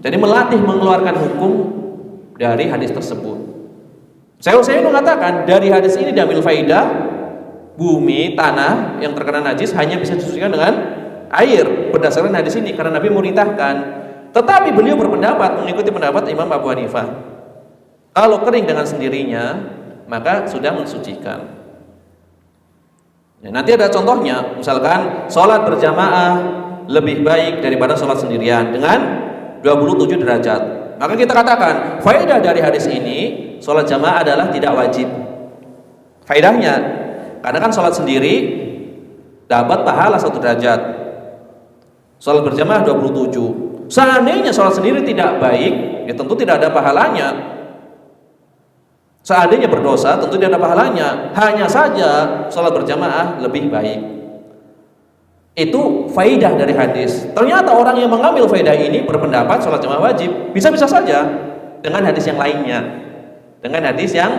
Jadi melatih mengeluarkan hukum dari hadis tersebut. Saya mengatakan dari hadis ini diambil faidah, bumi, tanah yang terkena najis hanya bisa disucikan dengan air berdasarkan hadis ini karena Nabi memerintahkan. Tetapi beliau berpendapat mengikuti pendapat Imam Abu Hanifah. Kalau kering dengan sendirinya maka sudah mensucikan. Ya, nanti ada contohnya, misalkan sholat berjamaah lebih baik daripada sholat sendirian dengan 27 derajat. Maka kita katakan faedah dari hadis ini, sholat jamaah adalah tidak wajib. Faedahnya, karena kan sholat sendiri dapat pahala 1 derajat, sholat berjamaah 27. Seandainya sholat sendiri tidak baik, ya tentu tidak ada pahalanya. Seandainya berdosa tentu tidak ada pahalanya. Hanya saja sholat berjamaah lebih baik. Itu faidah dari hadis. Ternyata orang yang mengambil faidah ini berpendapat sholat jamaah wajib. Bisa-bisa saja dengan hadis yang lainnya. Dengan hadis yang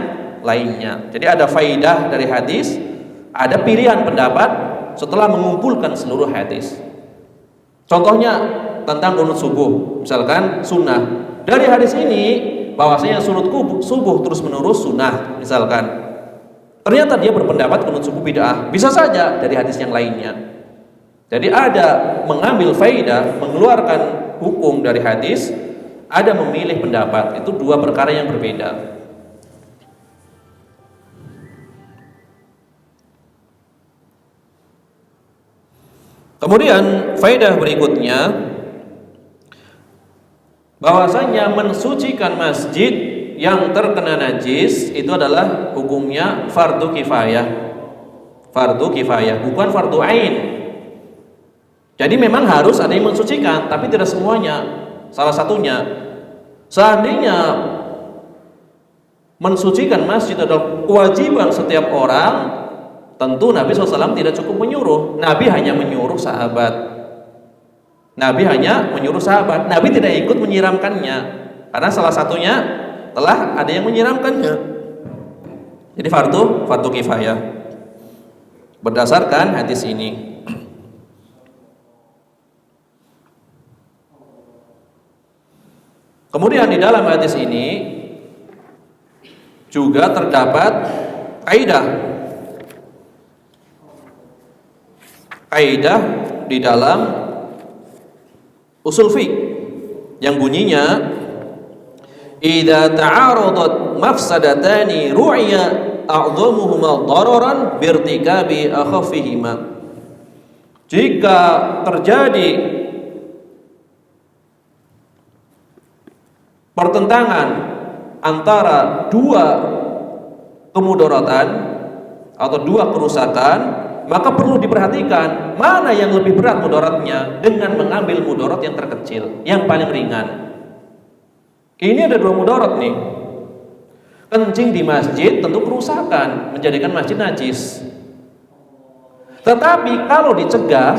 lainnya. Jadi ada faidah dari hadis, ada pilihan pendapat setelah mengumpulkan seluruh hadis. Contohnya tentang qunut subuh, misalkan sunnah. Dari hadis ini bahwasanya sunat subuh terus menerus sunnah, misalkan. Ternyata dia berpendapat qunut subuh bid'ah. Bisa saja dari hadis yang lainnya. Jadi ada mengambil faidah, mengeluarkan hukum dari hadis, ada memilih pendapat. Itu dua perkara yang berbeda. Kemudian faidah berikutnya, bahwasanya mensucikan masjid yang terkena najis itu adalah hukumnya fardu kifayah. Fardu kifayah, bukan fardu ain. Jadi memang harus ada yang mensucikan, tapi tidak semuanya. Salah satunya, seandainya mensucikan masjid adalah kewajiban setiap orang, tentu Nabi SAW tidak cukup menyuruh. Nabi hanya menyuruh sahabat. Nabi tidak ikut menyiramkannya, karena salah satunya telah ada yang menyiramkannya. Jadi fardu kifayah berdasarkan hadis ini. Kemudian di dalam hadis ini juga terdapat kaidah di dalam usul fiqh yang bunyinya idza ta'aradat mafsadatani ru'ya a'dhamuhuma dararan birtikabi akhaffihima. Jika terjadi pertentangan antara dua kemudaratan atau dua kerusakan, maka perlu diperhatikan mana yang lebih berat mudaratnya dengan mengambil mudarat yang terkecil, yang paling ringan. Ini ada dua mudarat nih. Kencing di masjid tentu kerusakan, menjadikan masjid najis. Tetapi kalau dicegah,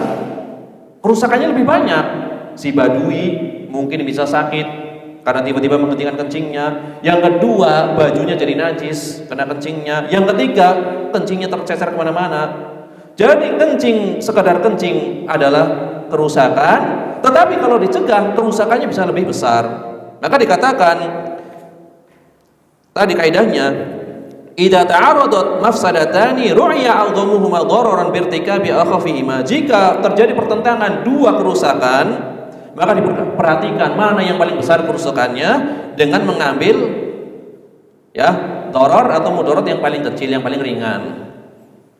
kerusakannya lebih banyak. Si badui mungkin bisa sakit karena tiba-tiba menghentikan kencingnya. Yang kedua, bajunya jadi najis karena kencingnya. Yang ketiga, kencingnya tercecer kemana-mana. Jadi sekadar kencing adalah kerusakan, tetapi kalau dicegah kerusakannya bisa lebih besar. Maka dikatakan tadi kaidahnya idza ta'aradat mafsadatani ru'ya 'adhamuhuma dararan birtikabi akhafihima. Jika terjadi pertentangan dua kerusakan, maka diperhatikan mana yang paling besar kerusakannya dengan mengambil darar atau mudarat yang paling kecil, yang paling ringan.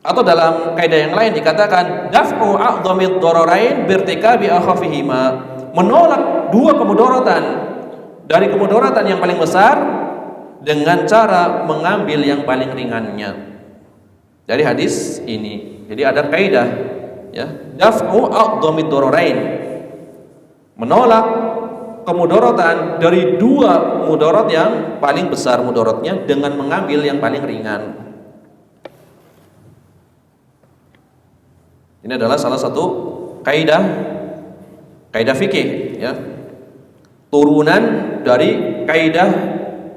Atau dalam kaidah yang lain dikatakan daf'u a'dhamid dararain birtikabi akhafihima, menolak dua kemudaratan dari kemudaratan yang paling besar dengan cara mengambil yang paling ringannya. Dari hadis ini. Jadi ada kaidah daf'u a'dhamid dararain, menolak kemudaratan dari dua mudarat yang paling besar mudaratnya dengan mengambil yang paling ringan. Ini adalah salah satu kaidah fikih, turunan dari kaidah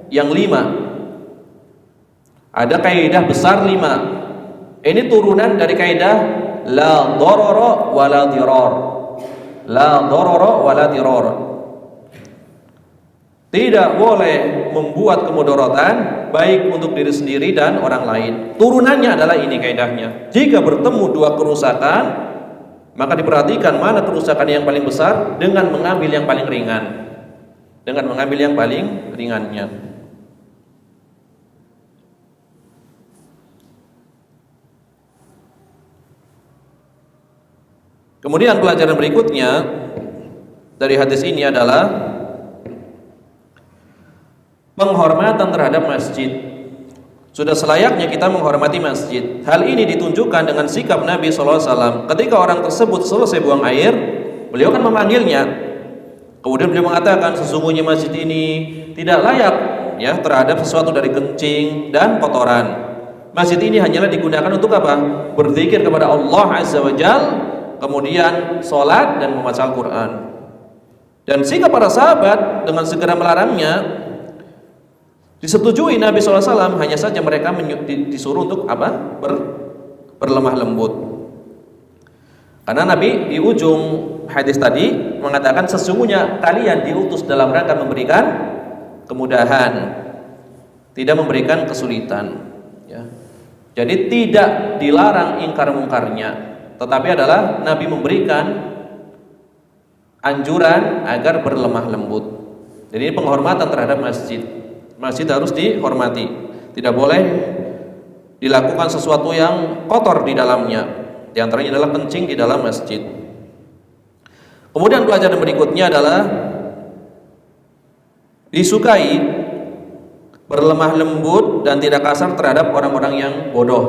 yang 5. Ada kaidah besar 5. Ini turunan dari kaidah la darara wa la dirar. La darara wa la dirar. Tidak boleh membuat kemudaratan baik untuk diri sendiri dan orang lain. Turunannya adalah ini kaidahnya. Jika bertemu dua kerusakan, maka diperhatikan mana kerusakan yang paling besar dengan mengambil yang paling ringan. Dengan mengambil yang paling ringannya. Kemudian pelajaran berikutnya dari hadis ini adalah penghormatan terhadap masjid. Sudah selayaknya kita menghormati masjid. Hal ini ditunjukkan dengan sikap Nabi SAW. Ketika orang tersebut selesai buang air, beliau kan memanggilnya. Kemudian beliau mengatakan, sesungguhnya masjid ini tidak layak ya terhadap sesuatu dari kencing dan kotoran. Masjid ini hanyalah digunakan untuk apa? Berzikir kepada Allah Azza wa Jalla, kemudian sholat dan membaca Al-Quran. Dan sikap para sahabat dengan segera melarangnya disetujui Nabi SAW, hanya saja mereka disuruh untuk apa? Berlemah lembut. Karena Nabi di ujung hadis tadi mengatakan sesungguhnya kalian diutus dalam rangka memberikan kemudahan, tidak memberikan kesulitan. Ya. Jadi tidak dilarang ingkar mungkarnya, tetapi adalah Nabi memberikan anjuran agar berlemah lembut. Jadi ini penghormatan terhadap masjid. Masjid harus dihormati. Tidak boleh dilakukan sesuatu yang kotor di dalamnya. Di antaranya adalah kencing di dalam masjid. Kemudian pelajaran berikutnya adalah disukai berlemah lembut dan tidak kasar terhadap orang-orang yang bodoh.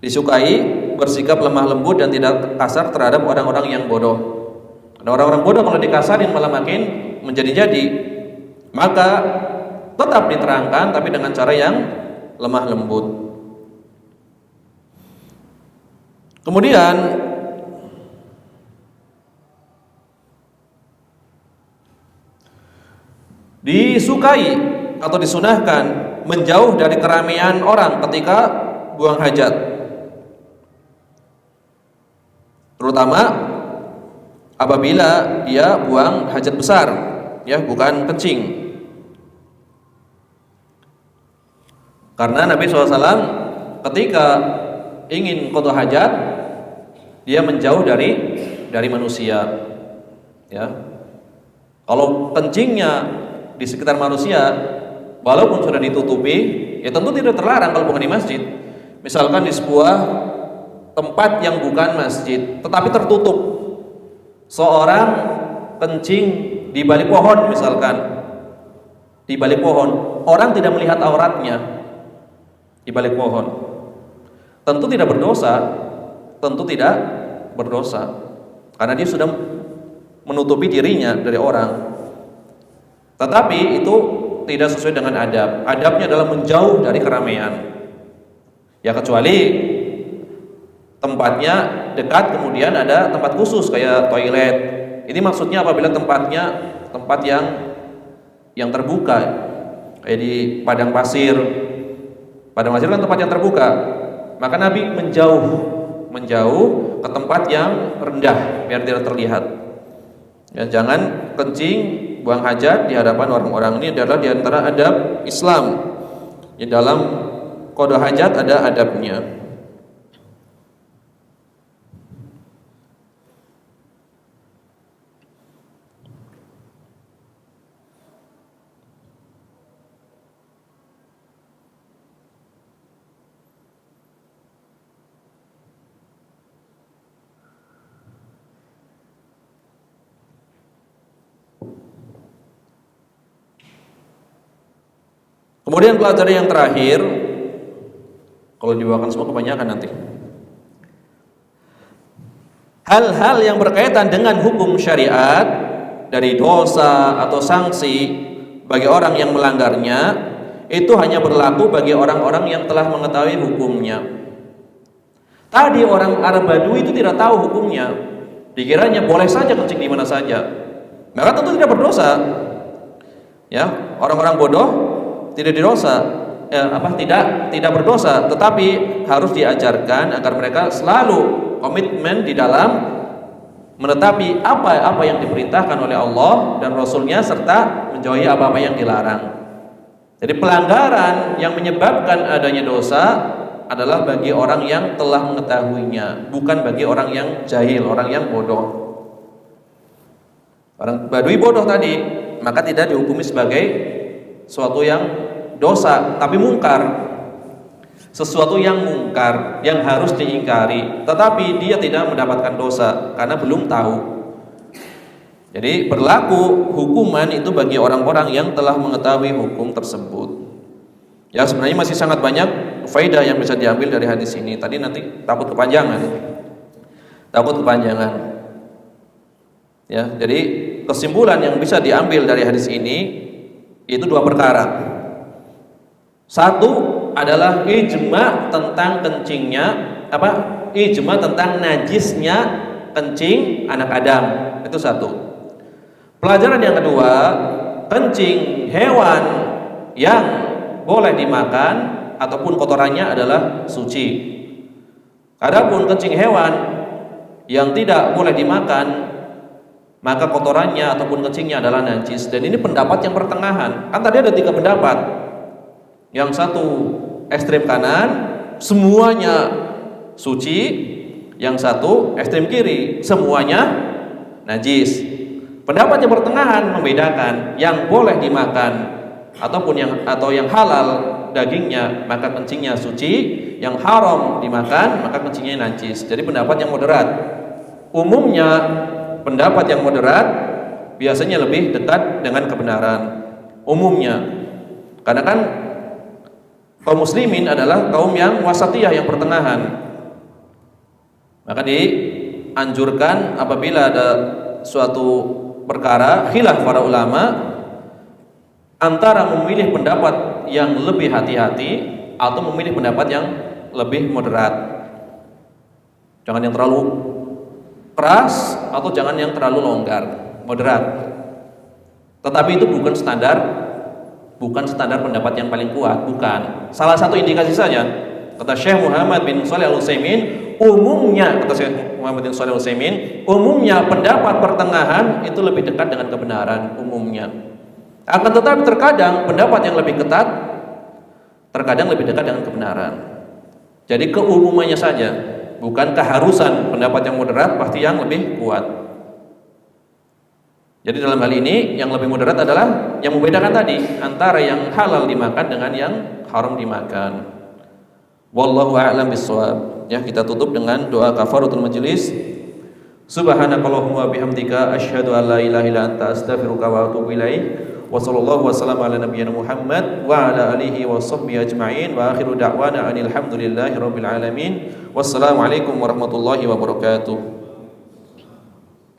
Disukai bersikap lemah lembut dan tidak kasar terhadap orang-orang yang bodoh. Ada orang-orang bodoh kalau dikasarin malah makin menjadi-jadi. Maka tetap diterangkan tapi dengan cara yang lemah lembut. Kemudian disukai atau disunahkan menjauh dari keramaian orang ketika buang hajat, terutama apabila dia buang hajat besar, ya bukan kencing. Karena Nabi SAW ketika ingin qada hajat, dia menjauh dari manusia. Ya, kalau kencingnya di sekitar manusia, walaupun sudah ditutupi, ya tentu tidak terlarang kalau bukan di masjid. Misalkan di sebuah tempat yang bukan masjid, tetapi tertutup, seorang kencing di balik pohon misalkan, di balik pohon, orang tidak melihat auratnya di balik pohon, tentu tidak berdosa, karena dia sudah menutupi dirinya dari orang. Tetapi itu tidak sesuai dengan adab. Adabnya adalah menjauh dari keramaian. Ya kecuali tempatnya dekat, kemudian ada tempat khusus kayak toilet. Ini maksudnya apabila tempatnya tempat yang terbuka, kayak di padang pasir. Padang pasir kan tempat yang terbuka. Maka Nabi menjauh ke tempat yang rendah biar tidak terlihat. Ya, jangan kencing, buang hajat di hadapan orang-orang. Ini adalah di antara adab Islam. Di dalam qada hajat ada adabnya. Kemudian pelajaran yang terakhir, kalau dibawakan semua kebanyakan nanti. Hal-hal yang berkaitan dengan hukum syariat dari dosa atau sanksi bagi orang yang melanggarnya itu hanya berlaku bagi orang-orang yang telah mengetahui hukumnya. Tadi orang Arab Badui itu tidak tahu hukumnya, dikiranya boleh saja kencing di mana saja, maka tentu tidak berdosa. Ya, orang-orang bodoh tidak didosa. tidak berdosa, tetapi harus diajarkan agar mereka selalu komitmen di dalam menetapi apa yang diperintahkan oleh Allah dan Rasulnya, serta menjauhi apa-apa yang dilarang. Jadi pelanggaran yang menyebabkan adanya dosa adalah bagi orang yang telah mengetahuinya, bukan bagi orang yang jahil, orang yang bodoh. Orang badui bodoh tadi, maka tidak dihukumi sebagai suatu yang dosa, tapi mungkar. Sesuatu yang mungkar, yang harus diingkari, tetapi dia tidak mendapatkan dosa karena belum tahu. Jadi berlaku hukuman itu bagi orang-orang yang telah mengetahui hukum tersebut. Ya, sebenarnya masih sangat banyak faedah yang bisa diambil dari hadis ini. Tadi nanti takut kepanjangan. Ya, jadi kesimpulan yang bisa diambil dari hadis ini itu dua perkara. Satu adalah ijma tentang ijma tentang najisnya kencing anak Adam. Itu satu. Pelajaran yang kedua, kencing hewan yang boleh dimakan ataupun kotorannya adalah suci. Adapun kencing hewan yang tidak boleh dimakan, maka kotorannya ataupun kencingnya adalah najis. Dan ini pendapat yang pertengahan. Kan tadi ada 3 pendapat. Yang satu ekstrem kanan, semuanya suci. Yang satu ekstrem kiri, semuanya najis. Pendapat yang pertengahan membedakan yang boleh dimakan atau yang halal dagingnya maka kencingnya suci, yang haram dimakan maka kencingnya najis. Jadi pendapat yang moderat. Umumnya pendapat yang moderat biasanya lebih dekat dengan kebenaran. Umumnya, karena kan kaum muslimin adalah kaum yang wasatiyah, yang pertengahan. Maka dianjurkan apabila ada suatu perkara khilaf para ulama antara memilih pendapat yang lebih hati-hati atau memilih pendapat yang lebih moderat. Jangan yang terlalu keras atau jangan yang terlalu longgar, moderat. Tetapi itu bukan standar pendapat yang paling kuat, bukan. Salah satu indikasi saja. Kata Syekh Muhammad bin Shalih Al-Utsaimin, umumnya pendapat pertengahan itu lebih dekat dengan kebenaran umumnya. Akan tetapi terkadang pendapat yang lebih ketat terkadang lebih dekat dengan kebenaran. Jadi keumumannya saja, bukan keharusan pendapat yang moderat pasti yang lebih kuat. Jadi dalam hal ini yang lebih moderat adalah yang membedakan tadi antara yang halal dimakan dengan yang haram dimakan. Wallahu a'lam bishawab. Ya, kita tutup dengan doa kafaratul majelis. Subhanakallahumma bihamdika asyhadu an la ilaha illa anta astaghfiruka wa atubu ilaik. Wa sallallahu wasallam ala nabiyyina Muhammad wa ala alihi wa sahbihi ajma'in wa akhiru da'wana anil hamdulillahi rabbil alamin. Wassalamu alaikum warahmatullahi wabarakatuh.